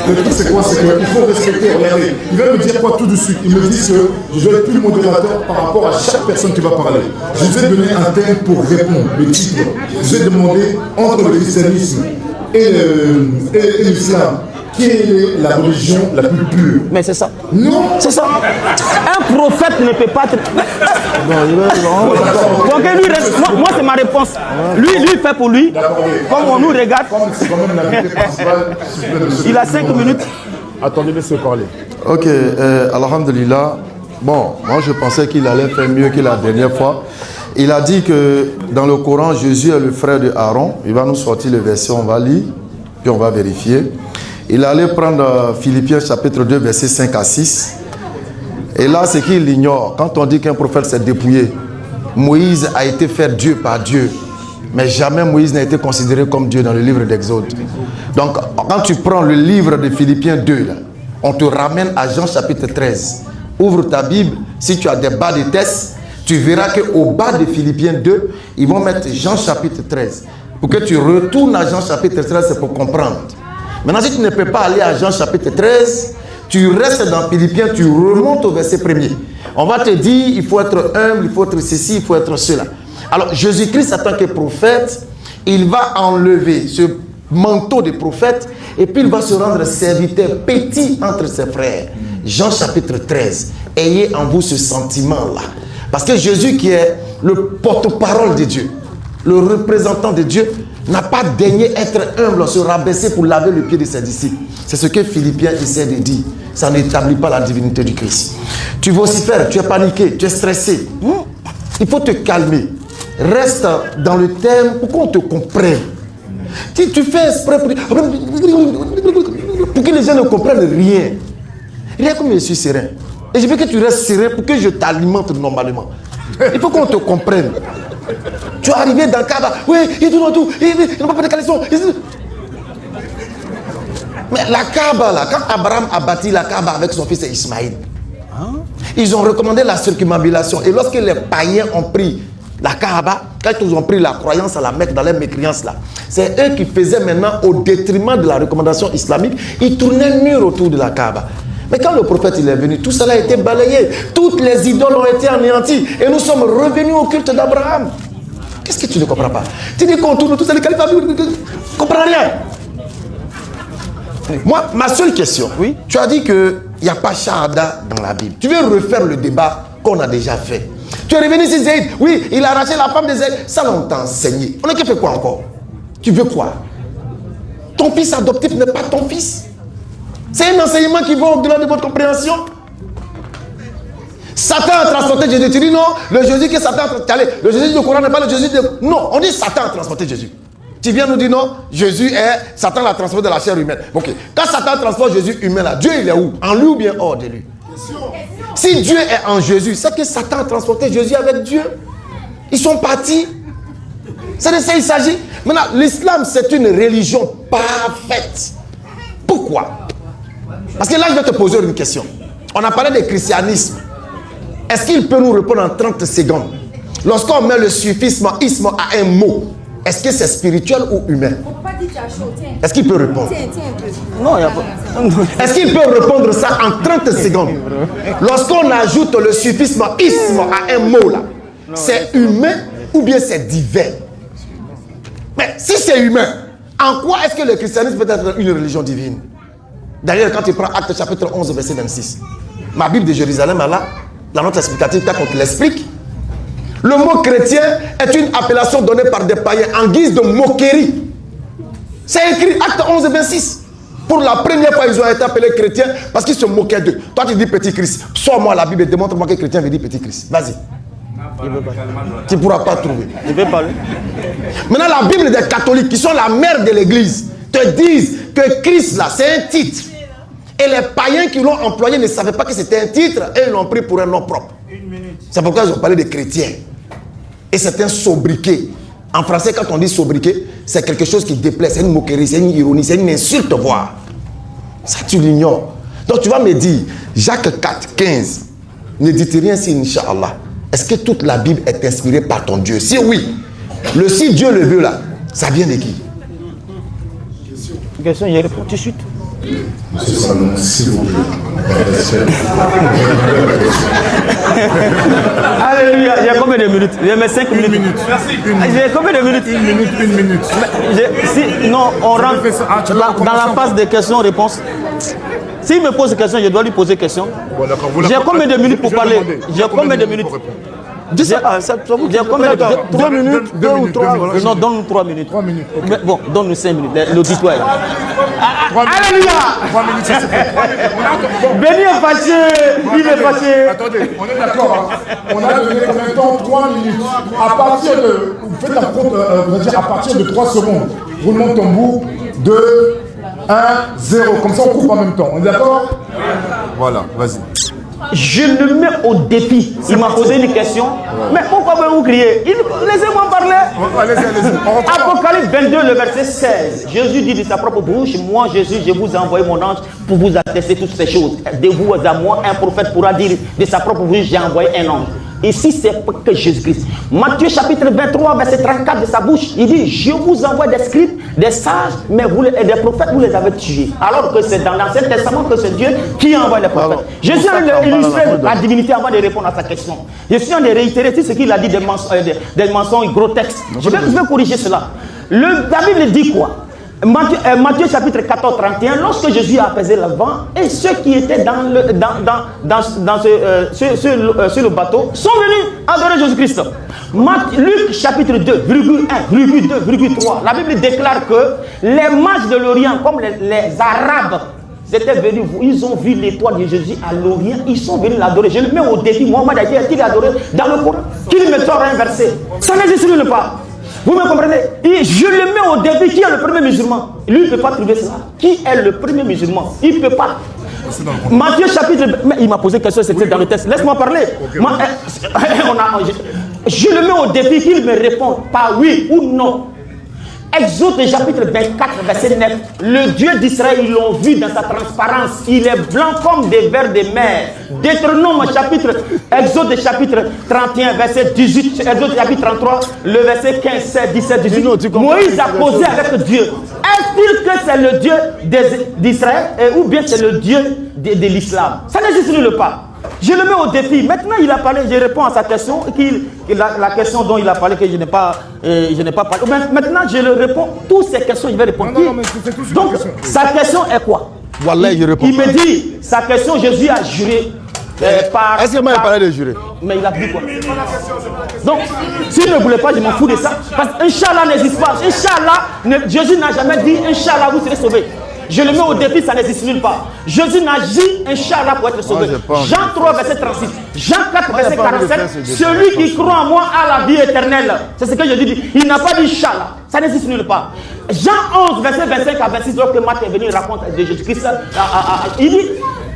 Le truc, c'est quoi? C'est qu'il faut respecter. Regardez, il va me dire quoi tout de suite? Il me dit que je vais être plus modérateur par rapport à chaque personne qui va parler. Je vais donner un thème pour répondre, le titre. Je vais demander entre le christianisme et l'islam. Quelle est la religion la plus pure? Mais c'est ça. Non. C'est ça. Un prophète ne peut pas être... Donc lui reste... Moi c'est ma réponse. Lui fait pour lui. Comme on nous regarde. C'est quand même l'invité principal. Il a 5 minutes. Attendez, laissez parler. Ok, alhamdulillah. Bon, moi je pensais qu'il allait faire mieux que la dernière fois. Il a dit que dans le Coran, Jésus est le frère de Aaron. Il va nous sortir le verset, on va lire, puis on va vérifier. Il allait prendre Philippiens chapitre 2, versets 5 à 6. Et là, c'est qu'il ignore. Quand on dit qu'un prophète s'est dépouillé, Moïse a été fait Dieu par Dieu. Mais jamais Moïse n'a été considéré comme Dieu dans le livre d'Exode. Donc, quand tu prends le livre de Philippiens 2, là, on te ramène à Jean chapitre 13. Ouvre ta Bible. Si tu as des bas de test, tu verras qu'au bas de Philippiens 2, ils vont mettre Jean chapitre 13. Pour que tu retournes à Jean chapitre 13, c'est pour comprendre. Maintenant, si tu ne peux pas aller à Jean chapitre 13, tu restes dans Philippiens, tu remontes au verset 1er. On va te dire, il faut être humble, il faut être ceci, il faut être cela. Alors, Jésus-Christ, en tant que prophète, il va enlever ce manteau de prophète et puis il va se rendre serviteur petit entre ses frères. Jean chapitre 13. Ayez en vous ce sentiment-là. Parce que Jésus, qui est le porte-parole de Dieu, le représentant de Dieu, n'a pas daigné être humble, se rabaisser pour laver le pied de ses disciples. C'est ce que Philippiens essaie de dire. Ça n'établit pas la divinité du Christ. Tu vocifères, tu es paniqué, tu es stressé. Il faut te calmer. Reste dans le thème pour qu'on te comprenne. Si tu fais exprès pour que les gens ne comprennent rien. Rien comme je suis serein. Et je veux que tu restes serein pour que je t'alimente normalement. Il faut qu'on te comprenne. Tu es arrivé dans le Kaaba, oui, il tourne tout, il n'a pas fait de caleçon. Mais la Kaaba, là, quand Abraham a bâti la Kaaba avec son fils Ismaïl, ils ont recommandé la circumambulation. Et lorsque les païens ont pris la Kaaba, quand ils ont pris la croyance à la Mecque dans les mécréances là, c'est eux qui faisaient maintenant au détriment de la recommandation islamique, ils tournaient mur autour de la Kaaba. Mais quand le prophète il est venu, tout cela a été balayé. Toutes les idoles ont été anéanties. Et nous sommes revenus au culte d'Abraham. Qu'est-ce que tu ne comprends pas? Tu dis qu'on tourne tout ça, les califats, tu ne comprends rien. Moi, ma seule question, oui, tu as dit qu'il n'y a pas Shahada dans la Bible. Tu veux refaire le débat qu'on a déjà fait. Tu es revenu sur Zaïd. Oui, il a arraché la femme de Zaïd. Ça, on t'a enseigné. On a fait quoi encore? Tu veux quoi? Ton fils adoptif n'est pas ton fils. C'est un enseignement qui va au-delà de votre compréhension. Satan a transporté Jésus. Tu dis non, le Jésus que Satan a transporté. Le Jésus du Coran n'est pas le Jésus de... Non, on dit Satan a transporté Jésus. Tu viens nous dire non, Jésus est... Satan l'a transporté de la chair humaine. Ok. Quand Satan transporte Jésus humain là, Dieu il est où? En lui ou bien hors de lui? Si Dieu est en Jésus, c'est que Satan a transporté Jésus avec Dieu. Ils sont partis. C'est de ça qu'il s'agit. Maintenant, l'islam c'est une religion parfaite. Pourquoi? Parce que là je vais te poser une question. On a parlé de christianisme. Est-ce qu'il peut nous répondre en 30 secondes? Lorsqu'on met le suffisme isme à un mot, est-ce que c'est spirituel ou humain? Est-ce qu'il peut répondre? Non, il n'y a pas. Est-ce qu'il peut répondre ça en 30 secondes? Lorsqu'on ajoute le suffisme isme à un mot là, c'est humain ou bien c'est divin? Mais si c'est humain, en quoi est-ce que le christianisme peut être une religion divine? D'ailleurs, quand tu prends Actes chapitre 11, verset 26, ma Bible de Jérusalem, là, la note explicative, quand on te l'explique, le mot chrétien est une appellation donnée par des païens en guise de moquerie. C'est écrit Acte 11, 26. Pour la première fois, ils ont été appelés chrétiens parce qu'ils se moquaient d'eux. Toi, tu dis petit Christ. Sors-moi la Bible et démontre-moi que chrétien veut dire petit Christ. Vas-y. Tu ne pourras pas trouver. Je vais parler. Maintenant, la Bible des catholiques, qui sont la mère de l'église, te disent que Christ, là, c'est un titre. Et les païens qui l'ont employé ne savaient pas que c'était un titre et ils l'ont pris pour un nom propre. C'est pourquoi ils ont parlé de chrétiens. Et c'est un sobriquet. En français, quand on dit sobriquet, c'est quelque chose qui déplaît. C'est une moquerie, c'est une ironie, c'est une insulte, voire. Ça, tu l'ignores. Donc, tu vas me dire, Jacques 4, 15, ne dites rien si, Inch'Allah. Est-ce que toute la Bible est inspirée par ton Dieu? Si oui, le si Dieu le veut là, ça vient de qui? Question, il répond tout de suite. Monsieur Salon, s'il vous plaît. Alléluia, j'ai combien de minutes? J'ai mes 5 minutes. Merci. J'ai combien de minutes? Une minute. Non, on rentre dans la phase de questions-réponses. S'il me pose des questions, je dois lui poser des questions. Bon, j'ai combien de minutes pour parler? J'ai combien de minutes? J'ai combien de 3 minutes? 2 ou 3? Non, donne-nous 3 minutes. 3 minutes. Okay. Mais bon, donne-nous 5 minutes. L'auditoire là. Alléluia! 3 minutes, ça se fait. Béni est fâché. Il est fâché. Attendez, on est d'accord. Hein. On a donné combien de temps? 3 minutes. À partir de. Vous faites un compte, à partir de 3 secondes. Roulement de tambour. 2, 1, 0. Comme ça, on coupe en même temps. On est d'accord? Voilà, vas-y. Je le mets au défi. Il m'a posé une question. Mais pourquoi vous criez? Laissez-moi parler. Allez-y. Apocalypse 22, le verset 16. Jésus dit de sa propre bouche, moi Jésus, je vous ai envoyé mon ange pour vous attester toutes ces choses. De vous à moi, un prophète pourra dire de sa propre bouche, j'ai envoyé un ange. Ici, c'est que Jésus-Christ. Matthieu chapitre 23, verset 34 de sa bouche, il dit, je vous envoie des scribes, des sages, mais vous, et des prophètes, vous les avez tués. Alors que c'est dans l'Ancien Testament que c'est Dieu qui envoie les prophètes. Je suis en train d'illustrer la divinité avant de répondre à sa question. Je suis en train de réitérer tout ce qu'il a dit des mensonges grotesques. Je vais corriger cela. La Bible dit quoi? Matthieu chapitre 14, 31, lorsque Jésus a apaisé le vent, et ceux qui étaient sur le bateau sont venus adorer Jésus-Christ. Luc chapitre 2, virgule 1, virgule 2, virgule 3, la Bible déclare que les mages de l'Orient, comme les Arabes, étaient venus, ils ont vu l'étoile de Jésus à l'Orient, ils sont venus l'adorer. Je le mets au défi, Mohammed a dit adoré dans le Coran, qu'il me sort un verset. Ça n'existe pas. Vous me comprenez? Et je le mets au défi. Qui est le premier musulman? Lui, il ne peut pas trouver ça. Qui est le premier musulman? Il ne peut pas. Matthieu chapitre... Mais il m'a posé une question, c'était dans le texte. Laisse-moi parler. Je le mets au défi qu'il me réponde par oui ou non. Exode chapitre 24, verset 9. Le Dieu d'Israël, ils l'ont vu dans sa transparence. Il est blanc comme des vers de mer. Deutéronome chapitre, Exode chapitre 31, verset 18. Exode chapitre 33, le verset 15, 16, 17, 18. Moïse a causé avec Dieu. Est-ce Est-il que c'est le Dieu d'Israël ou bien c'est le Dieu de l'islam? Ça n'existe nulle part. Je le mets au défi. Maintenant, il a parlé, je réponds à sa question, la question dont il a parlé que je n'ai pas parlé. Maintenant, je le réponds. Toutes ces questions, il va répondre. Non, mais c'est tout donc, sa question est quoi? Wallah, je réponds. Il me dit, sa question, Jésus a juré par... Est-ce qu'il m'a parlé de jurer? Mais il a dit quoi? Donc, s'il ne voulait pas, je m'en fous de ça. Parce qu'Inch'Allah n'existe pas. Inch'Allah, Jésus n'a jamais dit Inch'Allah, vous serez sauvés. Je le mets au défi, ça n'existe nulle part. Jésus n'a dit Inch'Allah pour être sauvé. Jean 3, verset 36. Jean 4, verset 47. Celui qui croit en moi a la vie éternelle. C'est ce que je dis. Il n'a pas dit Inch'Allah. Ça n'existe nulle part. Jean 11, verset 25 à 26, lorsque Marc est venu, il raconte de Jésus-Christ. Il dit,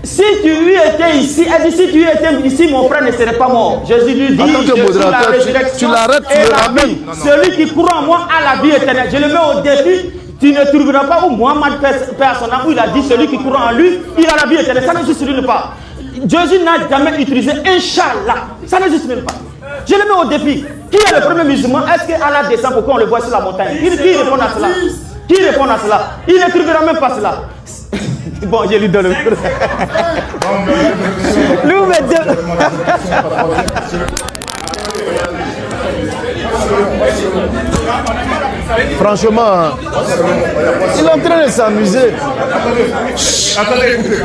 si tu étais ici, elle dit, si tu étais ici, mon frère ne serait pas mort. Jésus lui dit, en tant que modérateur, tu l'arrêtes, tu le ramènes. Celui qui croit en moi a la vie éternelle. Je le mets au défi. Tu ne trouveras pas où Mohammed perd son âme, où il a dit celui qui croit en lui, il a la vie éternelle. Ça n'existe nulle part. Jésus n'a jamais utilisé Inch'Allah. Ça n'existe nulle part. Je le mets au défi. Qui est le premier musulman? Est-ce qu'Allah descend pour qu'on le voit sur la montagne? Qui répond à cela? Qui répond à cela? Il ne trouvera même pas cela. Bon, je lui donne le coup. Nous mettons. Franchement, il est en train de s'amuser. Attendez, écoutez.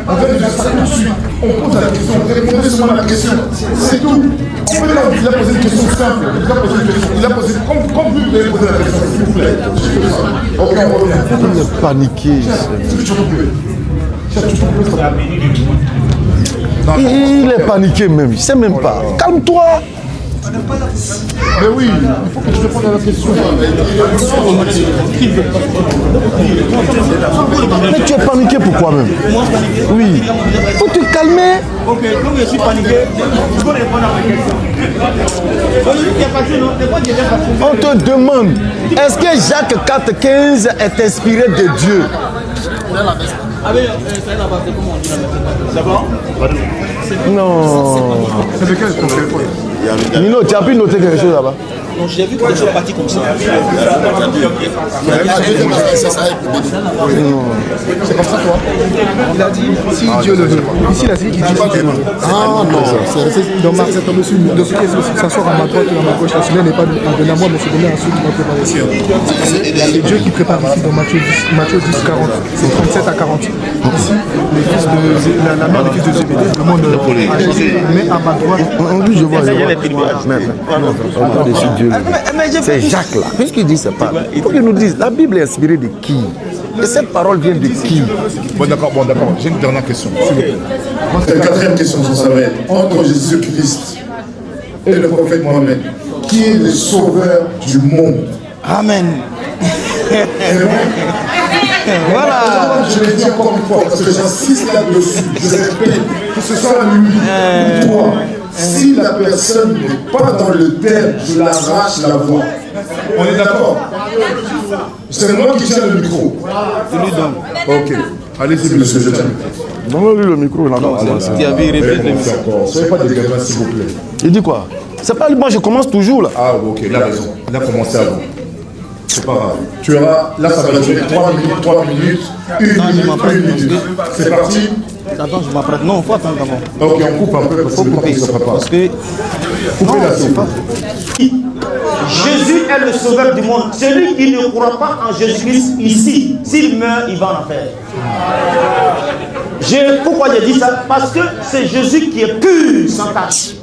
En fait, tout de suite, on pose la question, vous répondez seulement à la question. C'est tout. En fait, là, il a posé une question simple. Il a posé, comme vous avez posé la question, s'il vous plaît. Ok, on revient. Il est paniqué. Il est paniqué même, je ne sais même pas. Calme-toi. Mais oui, il faut que tu répondes à la question. Mais tu es paniqué pourquoi même? Oui. Il faut te calmer. Ok, comme je suis paniqué, je peux répondre à ma question. On te demande, est-ce que Jacques 4,15 est inspiré de Dieu? Non. C'est lequel ton téléphone? Nino, tu as pu noter quelque chose là-bas? Non, j'ai vu que tu es parti comme ça. C'est comme ça, toi? Il a dit, si Dieu le veut. Ici, il a dit qu'il dit pas Dieu. Ah non, dans ce qui s'asseoir à ma droite et à ma gauche, la semaine n'est pas donné à moi, mais c'est donné à ceux qui m'ont préparé ici. C'est Dieu qui prépare ici dans Matthieu 10, 40. C'est 37 à 40. Ici, la mère des fils de Zébédée demande à Jésus, mais à ma droite. Je vois. C'est Jacques là. Puisqu'il dit c'est pas. Il faut qu'il nous dise, la Bible est inspirée de qui? Et cette parole vient de qui? Bon d'accord. J'ai une dernière question. La quatrième question, ça va être entre Jésus-Christ et le prophète Mohammed, qui est le sauveur du monde? Amen. Voilà. Je l'ai dit encore une fois, parce que j'insiste là-dessus. Je répète, que ce soit lui ou toi, si la personne n'est pas dans le thème, je l'arrache la voix. On est d'accord? C'est moi qui tiens le micro. Ok. Allez-y, monsieur, je tiens. Donne-lui le micro, il en a commencé. Soyez pas des gamins, s'il vous plaît. Il dit quoi? C'est pas moi, je commence toujours là. Ah, ok, il a raison. Il a commencé avant. C'est pas grave. Tu auras, là, ça va durer 3 minutes, 1 minute. C'est parti. Attends, je m'apprête. Non, il faut attendre d'abord. Ok, on coupe un peu parce que le temps ne se prépare. Parce que coupez la soupe. Jésus est le sauveur du monde. Celui qui ne croit pas en Jésus-Christ ici, s'il meurt, il va en enfer. Pourquoi j'ai dit ça? Parce que c'est Jésus qui est pur, sans tache.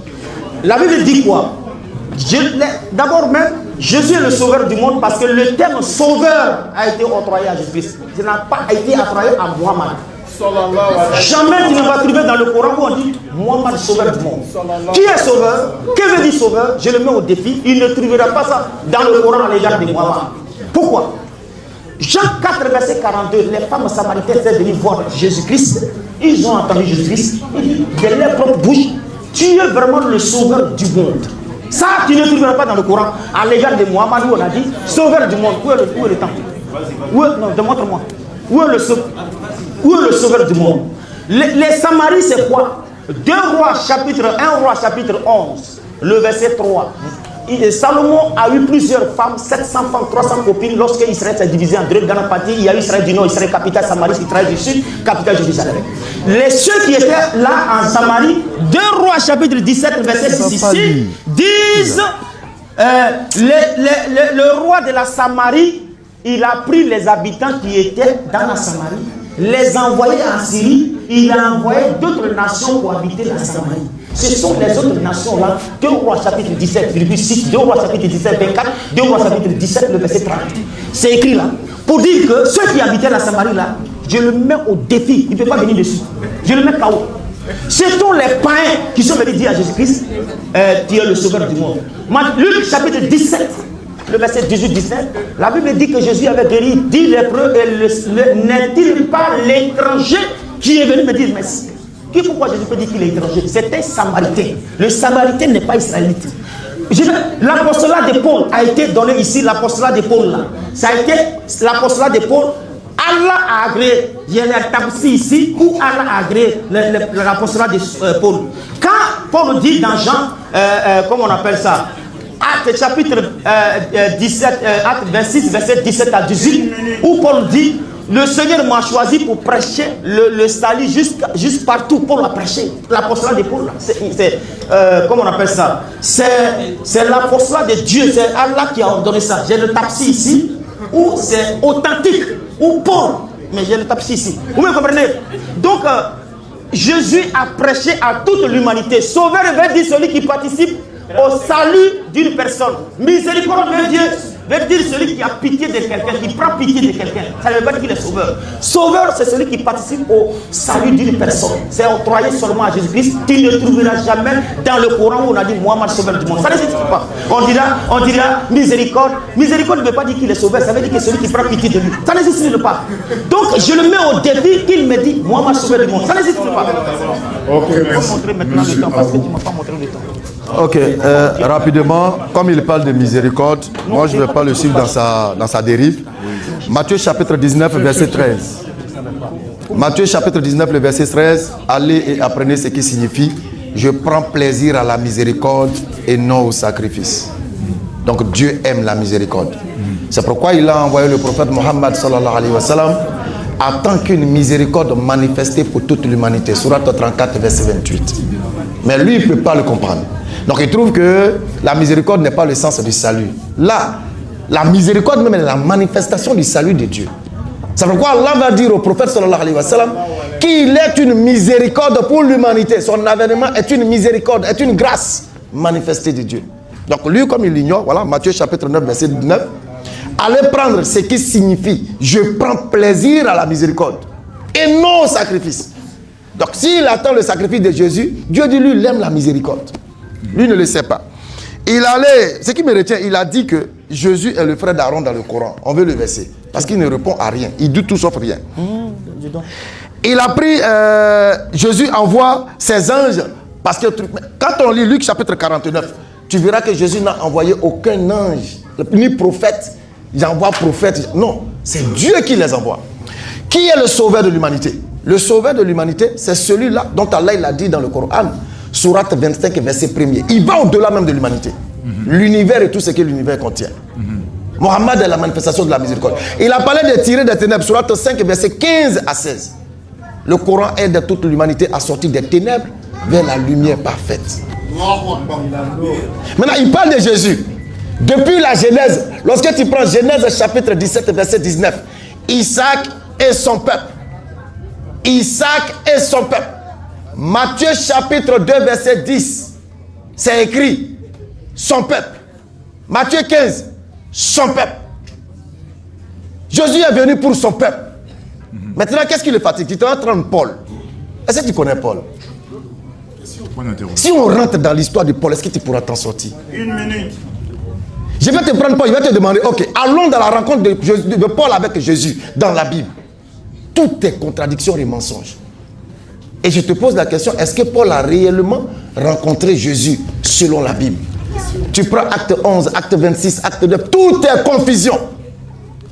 La Bible dit quoi? D'abord même, Jésus est le sauveur du monde parce que le terme sauveur a été octroyé à Jésus-Christ. Il n'a pas été octroyé à Mohammed. Jamais tu ne vas trouver dans le Coran où on dit Mohammed sauveur du monde. Qui est sauveur? Que veut dire sauveur? Je le mets au défi. Il ne trouvera pas ça dans le Coran à l'égard de Mohammed. Pourquoi? Jean 4, verset 42, les femmes samaritaines sont venues voir Jésus-Christ. Ils ont entendu Jésus-Christ. De leur propre bouche, tu es vraiment le sauveur du monde. Ça, tu ne trouveras pas dans le Coran à l'égard de Mohammed où on a dit sauveur du monde. Où est le temple? Non, démontre-moi. Où est le sauveur du monde? Les Samaries, c'est quoi? 1 Roi chapitre 11, le verset 3. Salomon a eu plusieurs femmes, 700 femmes, 300 copines. Lorsque Israël s'est divisé en deux grandes parties, il y a eu Israël du Nord, Israël capitale Samarie, Israël du Sud, capitale Jérusalem. Ceux qui étaient là en Samarie, 2 Rois chapitre 17, verset 6 ici, disent le roi de la Samarie, il a pris les habitants qui étaient dans la Samarie, les envoyés en Syrie, il a envoyé d'autres nations pour habiter la Samarie. Ce sont les autres nations-là, 2 Rois chapitre 17, virgule 6, 2 Rois chapitre 17, 24, 2 Rois chapitre 17, le verset 30. C'est écrit là, pour dire que ceux qui habitaient la Samarie là, je le mets au défi, il ne peut pas venir dessus. Je le mets KO. Ce sont les païens qui sont venus dire à Jésus-Christ, tu es le sauveur du monde. Luc chapitre 17, le verset 18-19, la Bible dit que Jésus avait guéri 10 lépreux et n'est-il pas l'étranger qui est venu me dire merci? Pourquoi Jésus peut dire qu'il est étranger? C'était samaritain. Le samaritain n'est pas israélite. L'apostolat de Paul a été donné ici, l'apostolat de Paul là. Ça a été l'apostolat de Paul. Allah a agréé, il y a la tabsi ici, où Allah a agréé l'apostolat de Paul. Quand Paul dit dans Jean, comment on appelle ça, Acte chapitre 17, Acte 26, verset 17 à 18, où Paul dit, le Seigneur m'a choisi pour prêcher le salut juste partout. Paul a prêché. L'apostolat de Paul, comment on appelle ça? C'est l'apostolat de Dieu, c'est Allah qui a ordonné ça. J'ai le tapsi ici, où c'est authentique, où Paul, mais j'ai le tapsi ici. Vous me comprenez? Donc, Jésus a prêché à toute l'humanité. Sauveur veut dire celui qui participe au salut d'une personne. Miséricorde veut dire celui qui a pitié de quelqu'un, qui prend pitié de quelqu'un. Ça ne veut pas dire qu'il est sauveur. Sauveur, c'est celui qui participe au salut d'une personne. C'est octroyé seulement à Jésus-Christ. Tu ne trouveras jamais dans le Coran où on a dit Mohammed sauveur du monde. Ça n'existe pas. On dira miséricorde. Miséricorde ne veut pas dire qu'il est sauveur. Ça veut dire que c'est celui qui prend pitié de lui. Ça n'existe pas. Donc je le mets au défi qu'il me dit Mohammed sauveur du monde. Ça n'existe pas. Ok, Je vais merci. montrer maintenant le temps parce que tu ne m'as pas montré le temps. Ok, rapidement, comme il parle de miséricorde, moi je ne vais pas le suivre dans sa dérive. Matthieu chapitre 19, verset 13. Matthieu chapitre 19, le verset 13. Allez et apprenez ce qui signifie je prends plaisir à la miséricorde et non au sacrifice. Donc Dieu aime la miséricorde. C'est pourquoi il a envoyé le prophète Mohammed sallallahu alayhi wa sallam en tant qu'une miséricorde manifestée pour toute l'humanité. Sourate 34, verset 28. Mais lui, il ne peut pas le comprendre. Donc il trouve que la miséricorde n'est pas le sens du salut. Là, la miséricorde même est la manifestation du salut de Dieu. C'est pourquoi Allah va dire au prophète sallallahu alayhi wa sallam qu'il est une miséricorde pour l'humanité. Son avènement est une miséricorde, est une grâce manifestée de Dieu. Donc lui, comme il l'ignore, voilà, Matthieu chapitre 9, verset 9, allez prendre ce qui signifie je prends plaisir à la miséricorde et non au sacrifice. Donc s'il attend le sacrifice de Jésus, Dieu dit lui, il aime la miséricorde. Lui ne le sait pas. Ce qui me retient, il a dit que Jésus est le frère d'Aaron dans le Coran. On veut le verser. Parce qu'il ne répond à rien. Il dit tout sauf rien. Il a pris, Jésus envoie ses anges. Parce que quand on lit Luc chapitre 49, tu verras que Jésus n'a envoyé aucun ange, ni prophète. Il envoie prophète. Non, c'est Dieu qui les envoie. Qui est le sauveur de l'humanité? Le sauveur de l'humanité, c'est celui-là dont Allah il a dit dans le Coran. Sourate 25, verset 1er. Il va au-delà même de l'humanité. L'univers et tout ce que l'univers contient. Mohammed est la manifestation de la miséricorde. Il a parlé de tirer des ténèbres. Sourate 5, verset 15 à 16. Le Coran aide toute l'humanité à sortir des ténèbres vers la lumière parfaite. Maintenant, il parle de Jésus. Depuis la Genèse, lorsque tu prends Genèse chapitre 17, verset 19, Isaac et son peuple. Isaac et son peuple. Matthieu chapitre 2 verset 10, c'est écrit son peuple. Matthieu 15, son peuple. Jésus est venu pour son peuple. Maintenant, qu'est-ce qui le fatigue? Tu es en train de Paul. Est-ce que tu connais Paul? Si on rentre dans l'histoire de Paul, est-ce que tu pourras t'en sortir? Une minute. Je vais te prendre Paul, je vais te demander, ok, allons dans la rencontre de Paul avec Jésus dans la Bible. Tout est contradiction et mensonge. Et je te pose la question, est-ce que Paul a réellement rencontré Jésus selon la Bible? Tu prends acte 11, acte 26, acte 9, tout est confusion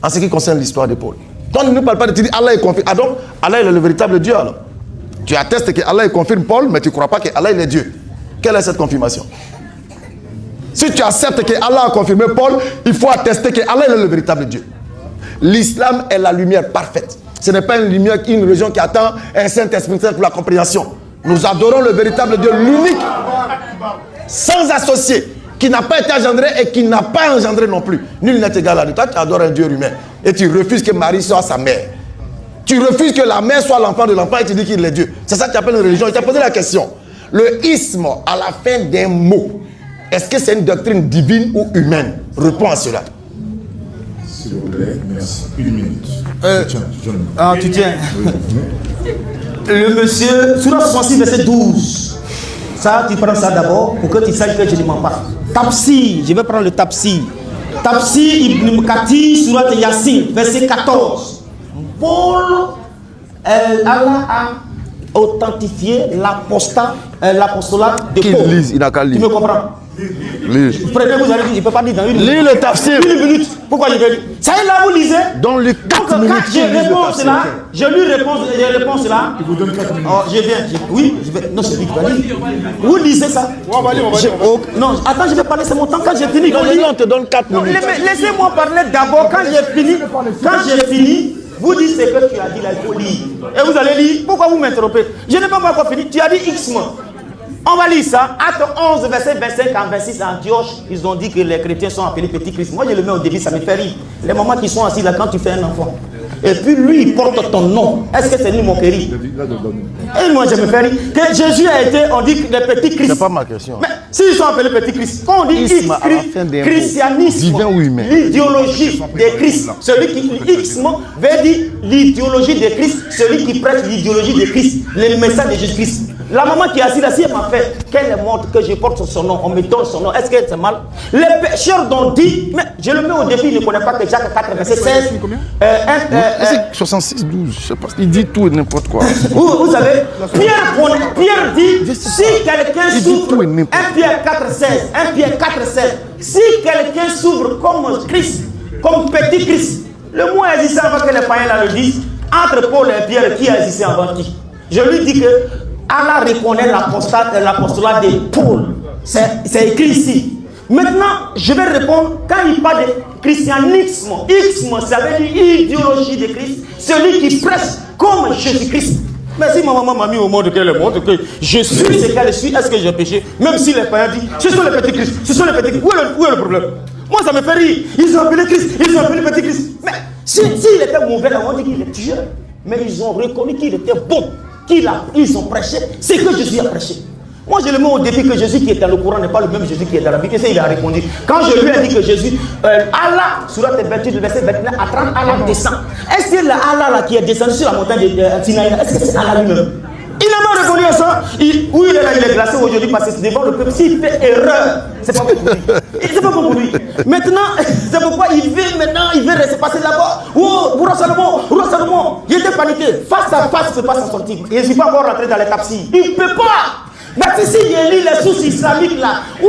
en ce qui concerne l'histoire de Paul. Quand on ne nous parle pas de dire Allah est confirmé, ah donc Allah est le véritable Dieu alors. Tu attestes que Allah confirme Paul, mais tu ne crois pas que Allah est Dieu. Quelle est cette confirmation? Si tu acceptes que Allah a confirmé Paul, il faut attester que Allah est le véritable Dieu. L'islam est la lumière parfaite. Ce n'est pas une lumière, une religion qui attend un Saint-Esprit pour la compréhension. Nous adorons le véritable Dieu, l'unique, sans associé, qui n'a pas été engendré et qui n'a pas engendré non plus. Nul n'est égal à lui. Toi, tu adores un Dieu humain et tu refuses que Marie soit sa mère. Tu refuses que la mère soit l'enfant de l'enfant et tu dis qu'il est Dieu. C'est ça que tu appelles une religion. Je t'ai posé la question. Le isme, à la fin d'un mot, est-ce que c'est une doctrine divine ou humaine? Réponds à cela. S'il vous plaît, merci. Une minute. Tu tiens. Le monsieur, Surah 66, verset 12. Ça, tu prends ça d'abord pour que tu saches que je ne mens pas. Tafsir, je vais prendre le Tafsir. Tafsir Ibn Kathir, Surah Yasin, verset 14. Paul, Allah a authentifié l'apostolat de Paul. Qu'il lise, il n'a qu'à lire. Tu me comprends? Lise. Prenez, vous allez dire, je ne peux pas dire dans une minute. Lis le tafsir. Une minute. Pourquoi je vais lire? Ça y est, là, vous lisez. Dans les 4 minutes, Quand je réponds cela, je lui réponds cela. Il vous donne 4 minutes. Oh, je viens. Oui, je vais. Non, c'est lui qui va lire. Vous lisez ça. On va lire. Non, attends, je vais parler, c'est mon temps. Quand j'ai fini, Non, on te donne 4 minutes. Laissez-moi parler d'abord. Quand j'ai fini, vous dites ce que tu as dit là, il faut lire. Et vous allez lire. Pourquoi vous m'interrompez? Je n'ai pas encore fini. Tu as dit X mois. On va lire ça. Acte 11, verset 25 à 26 à Antioche. Ils ont dit que les chrétiens sont appelés petits Christ. Moi, je le mets au défi, ça me fait rire. Les mamans qui sont assises là quand tu fais un enfant. Et puis lui, il porte ton nom. Est-ce que c'est une moquerie? Et moi, je me fais rire. Que Jésus a été, on dit que les petits Christ. C'est pas ma question. Mais s'ils sont appelés petits Christ, quand on dit Isme, à la fin des mots, christianisme, divin ou humain. l'idéologie des Christ, celui qui X veut dire l'idéologie des Christ, celui qui prêche l'idéologie des Christ, le message de Jésus-Christ. La maman qui est assise là, si elle m'a fait qu'elle montre que je porte son nom, on me donne son nom, est-ce que c'est mal? Les pécheurs dont dit, mais je le mets au défi, il ne connaît pas que Jacques 4, verset 16. 66, 12, je sais pas. Il dit tout et n'importe quoi. Vous savez, Pierre dit, si quelqu'un souffre, 1 Pierre 4, 16, 1 Pierre 4, 16, si quelqu'un souffre comme Christ, comme petit Christ, le mot a existé avant que les païens là le disent, entre Paul et Pierre, qui a existé avant qui? Je lui dis que Allah reconnaît l'apostolat de Paul. C'est écrit ici. Maintenant, je vais répondre, quand il parle de christianisme, Xisme, ça veut dire idéologie de Christ, celui qui prêche comme Jésus-Christ. Mais si ma maman m'a mis au monde qu'elle montre que je suis ce qu'elle suis, est-ce que j'ai péché? Même si les païens disent, ce sont les petits Christ, ce sont les petits Christ. Où est le problème? Moi, ça me fait rire. Ils ont appelé Christ, ils ont appelé petit Christ. Mais s'il était mauvais, on dit qu'il est tueur. Mais ils ont reconnu qu'il était bon. Ils ont prêché, c'est que Jésus a prêché. Moi je le mets au défi que Jésus qui est dans le Coran n'est pas le même Jésus qui est dans la Bible. Il a répondu. Quand je lui ai dit que Jésus, Allah, Surah 28, le verset 29 à 30, Allah descend. Est-ce que Allah là, qui est descendu sur la montagne de Sinaï, est-ce que c'est Allah lui-même? Il n'a pas répondu à ça. Où il est là, il est glacé aujourd'hui parce que c'est devant le peuple. S'il fait erreur, c'est pas bon pour lui. C'est pas bon pour lui. Maintenant, c'est pourquoi il veut rester passer là-bas. Oh, Roi Salomon, il était paniqué. Face à face, il ne peut pas s'en sortir. Et je ne suis pas encore rentré dans les tapsis. Il ne peut pas. Parce que si je lis les sources islamiques là, où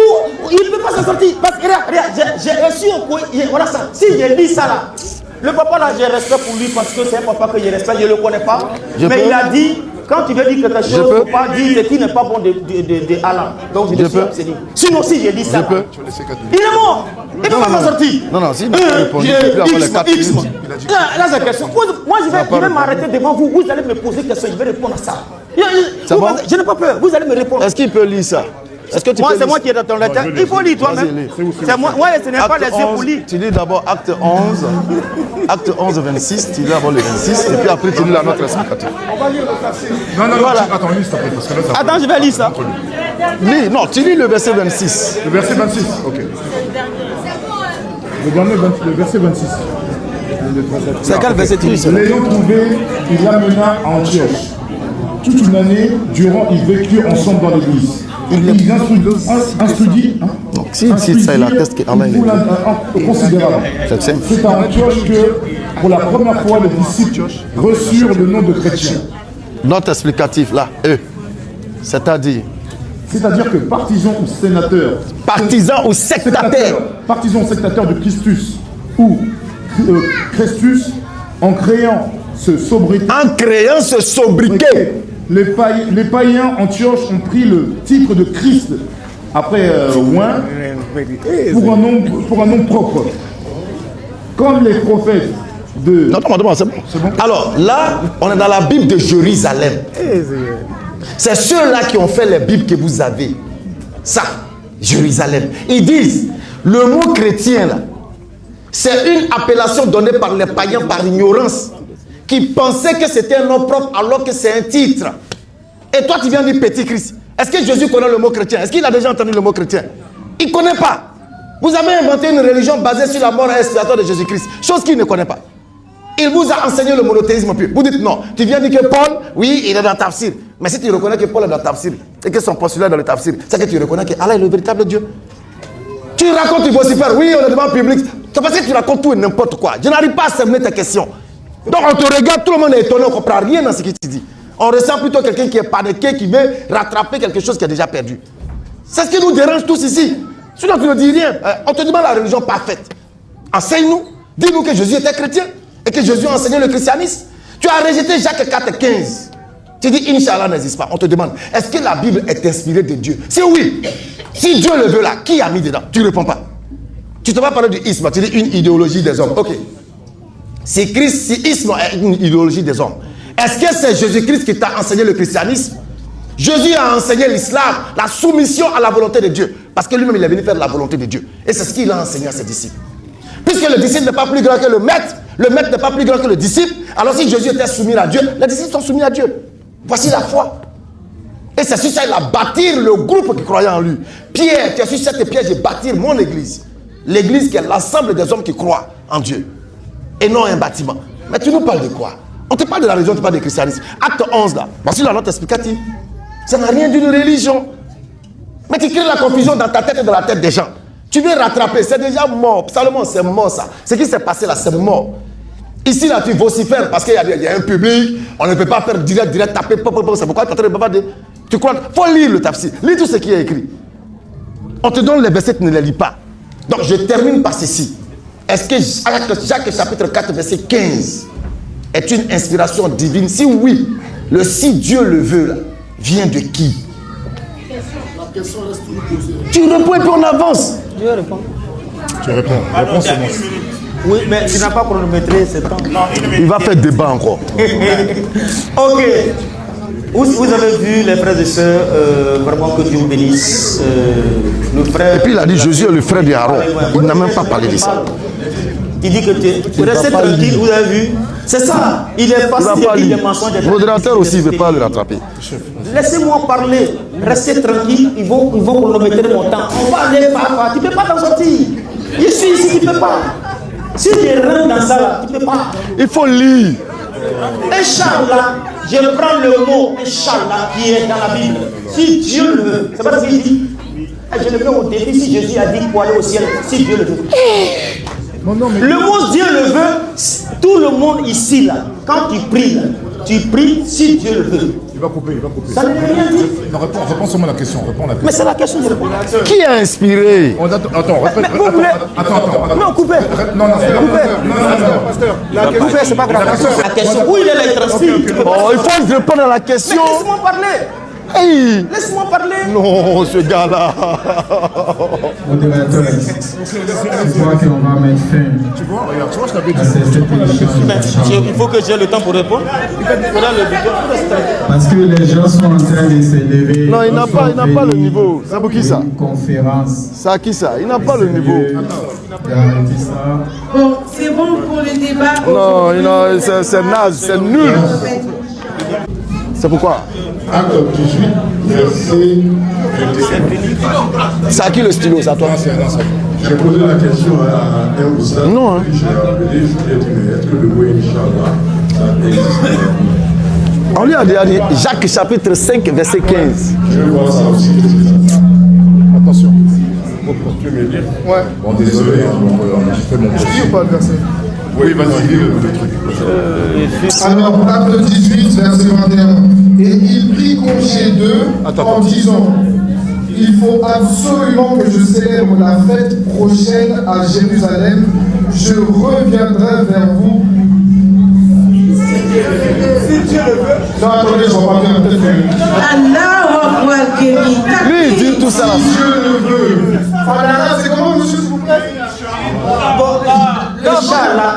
il ne peut pas s'en sortir. Parce que regarde, j'ai reçu un point. Voilà ça. Si je lis ça là, le papa là, j'ai respect pour lui parce que c'est un papa que je respecte, je ne le connais pas. Mais il a dit. Quand tu veux dire quelque chose, il ne faut pas dire ce qui n'est pas bon de Allah. Donc je suis abstenu. Sinon, si j'ai dit ça, il est mort. Il ne peut pas s'en sortir. Non, si il n'a pas répondu, il peut avoir les 4 minutes. Là, c'est la question. Moi, je vais m'arrêter devant vous. Vous allez me poser une question, je vais répondre à ça. Je n'ai pas peur. Vous allez me répondre. Est-ce qu'il peut lire ça? Moi, c'est moi qui est dans ton lettre. Il faut lire toi-même. C'est moi, ce n'est pas les yeux pour lire. Tu lis d'abord acte 11, acte 11, 26, tu lis d'abord le 26, et puis après tu lis la note explicative. On va lire le passé. Non, attends, lis s'il te plaît, parce que là, ça... Attends, je vais lire ça. Non, tu lis le verset 26. Le verset 26, ok. Le verset 26. C'est quel verset tu lis? L'ayant trouvé, il l'amena à Antioche. Toute une année, durant, ils vécurent ensemble dans l'église. Ils instruisent. Donc, si ça, il atteste qu'Allah est considérable. C'est à Antioche que, pour la première fois, les disciples reçurent le nom de chrétiens. Note explicative, là, c'est-à-dire que partisans ou sénateurs. Partisans ou sectateurs. Partisans ou sectateurs de Christus ou Christus, en créant ce sobriquet. Les païens Antioche ont pris le titre de Christ après oin, pour un nom propre. Comme les prophètes de... Non, c'est bon. Alors là, on est dans la Bible de Jérusalem. C'est ceux-là qui ont fait les Bibles que vous avez. Ça, Jérusalem. Ils disent, le mot chrétien là, c'est une appellation donnée par les païens par ignorance, qui pensaient que c'était un nom propre alors que c'est un titre. Et toi tu viens dire petit Christ. Est-ce que Jésus connaît le mot chrétien? Est-ce qu'il a déjà entendu le mot chrétien? Il ne connaît pas. Vous avez inventé une religion basée sur la mort expiatoire de Jésus-Christ, chose qu'il ne connaît pas. Il vous a enseigné le monothéisme pur. Vous dites non. Tu viens dire que Paul, oui, il est dans Tafsir. Mais si tu reconnais que Paul est dans Tafsir et que son postulat est dans le Tafsir, c'est que tu reconnais que Allah est le véritable Dieu. Tu racontes, tu vocifères, oui, on est devant le public. C'est parce que tu racontes tout et n'importe quoi. Je n'arrive pas à cerner tes questions. Donc on te regarde, tout le monde est étonné, on ne comprend rien dans ce que tu dis. On ressent plutôt quelqu'un qui est paniqué, qui veut rattraper quelque chose qui est déjà perdu. C'est ce qui nous dérange tous ici. Sinon tu ne dis rien. On te demande la religion parfaite. Enseigne-nous. Dis-nous que Jésus était chrétien et que Jésus a enseigné le christianisme. Tu as rejeté Jacques 4,15. Tu dis Inch'Allah n'existe pas. On te demande, est-ce que la Bible est inspirée de Dieu? Si oui, si Dieu le veut là, qui a mis dedans? Tu ne réponds pas. Tu te vas parler du isme, tu dis une idéologie des hommes. Ok. Si isme est une idéologie des hommes, est-ce que c'est Jésus-Christ qui t'a enseigné le christianisme? Jésus a enseigné l'islam, la soumission à la volonté de Dieu. Parce que lui-même, il est venu faire la volonté de Dieu. Et c'est ce qu'il a enseigné à ses disciples. Puisque le disciple n'est pas plus grand que le maître n'est pas plus grand que le disciple, alors si Jésus était soumis à Dieu, les disciples sont soumis à Dieu. Voici la foi. Et c'est sur ça qu'il a bâti le groupe qui croyait en lui. Pierre, tu es sur cette pierre, j'ai bâti mon église. L'église qui est l'ensemble des hommes qui croient en Dieu. Et non un bâtiment. Mais tu nous parles de quoi? On te parle de la religion, tu parles du christianisme. Acte 11 là, voici la note explicative. Ça n'a rien d'une religion. Mais tu crées la confusion dans ta tête et dans la tête des gens. Tu veux rattraper, c'est déjà mort. Salomon, c'est mort ça. Ce qui s'est passé là, c'est mort. Ici là, tu vocifères parce qu'il y a un public. On ne peut pas faire direct, taper. C'est pourquoi tu es en train de bavarder. Tu crois? Il faut lire le tafsir. Lis tout ce qui est écrit. On te donne les versets, tu ne les lis pas. Donc je termine par ceci. Est-ce que Jacques chapitre 4 verset 15 est une inspiration divine? Si oui, le si Dieu le veut là, vient de qui? Tu réponds et puis on avance. Je vais répondre. Tu réponds. Réponds seulement. Oui, mais tu n'as pas chronométré ce temps. Il va faire débat encore. Ok. Vous avez vu les frères et sœurs, vraiment que Dieu vous bénisse. Le frère, et puis il a dit Jésus est le frère d'Aaron. Il n'a même pas parlé de ça. Il dit que tu restes tranquille, vous avez vu. C'est ça. Il est facile de dire des mensonges. Le modérateur aussi ne veut pas le rattraper. Laissez-moi parler. Restez tranquille. Ils vont chronométrer mon temps. On va aller par. Tu ne peux pas t'en sortir. Je suis ici, tu ne peux pas. Si je rentre dans ça, là, tu ne peux pas. Il faut lire. Inch'Allah, je prends le mot Inch'Allah qui est dans la Bible. Si Dieu le veut, c'est pas ce qu'il dit. Je le mets au défi si Jésus a dit pour aller au ciel, si Dieu le veut. Le mot Dieu le veut, tout le monde ici là, quand tu pries si Dieu le veut. Il va couper. Ça ne veut rien dire. Non, réponds seulement à la question. Mais c'est la question, je réponds. Qui a inspiré? Attends, répète. Attends. Non, coupez. Non, pasteur. Coupez, c'est pas grave. La question, où il est là, il transpire. Oh, il faut répondre à la question. Mais laisse-moi parler. Hey. Laisse-moi parler. Non, ce gars-là. Modérateur, je crois qu'on va mettre fin. Tu vois, je t'avais dit. À cette émission. Il faut que j'ai le temps pour répondre. Parce que les gens sont en train de s'élever. Non, il n'a pas le niveau. C'est pour qui ça? Une conférence. C'est à qui ça? Il n'a pas le niveau. Bon, c'est bon pour le débat. Non, c'est naze, c'est nul. C'est pourquoi? Acte 18, verset 27. C'est à qui le stylo? C'est à toi? J'ai posé la question à un oustaz. Non, hein. J'ai appelé, je lui ai dit, mais est-ce que le mot Inch'Allah, ça existe? On lui a déjà dit Jacques chapitre 5, verset 15. Je vais voir ça aussi. Attention. Tu veux me dire? Ouais. Bon, désolé, j'ai fait mon Je dis ou pas le verset? Oui, vas-y, dis le truc. Alors, acte 18, verset 21. Et il prit congé d'eux en disant: il faut absolument que je célèbre la fête prochaine à Jérusalem. Je reviendrai vers vous. Si Dieu le veut. Non, attendez, je ne vois pas bien. Allah Offre guéri. Lui, il dit tout ça là. Dieu le veut. Fadana, c'est comment, monsieur, s'il vous plaît? Inch'Allah.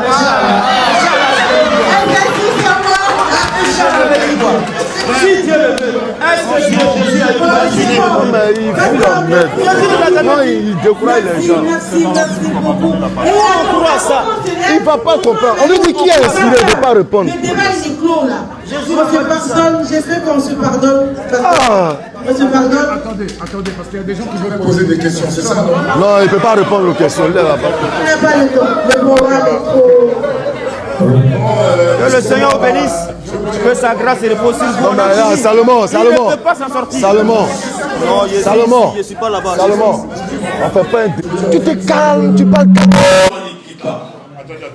Si Dieu le veut, est-ce que Jésus a dit? Mais il fout la merde. Non, il décourage les gens. Merci beaucoup. Et On croit ça. Il ne va pas comprendre. On lui dit qui a inspiré, il ne peut pas répondre. le débat il est clos là. On se pardonne, j'espère qu'on se pardonne. Ah. On se pardonne. Attendez, parce qu'il y a des gens qui veulent poser des questions, c'est ça, non? Non, il ne peut pas répondre aux questions. Il ne va pas. On n'a pas le temps. Le moral est trop. Que le Seigneur bénisse, que sa grâce repose sur vous. Non, mais là, Salomon. Il ne peut pas s'en sortir. Salomon. Non, Salomon. je ne suis pas là-bas. Salomon. On fait pas un... Tu te calmes, tu parles calme. Attendez.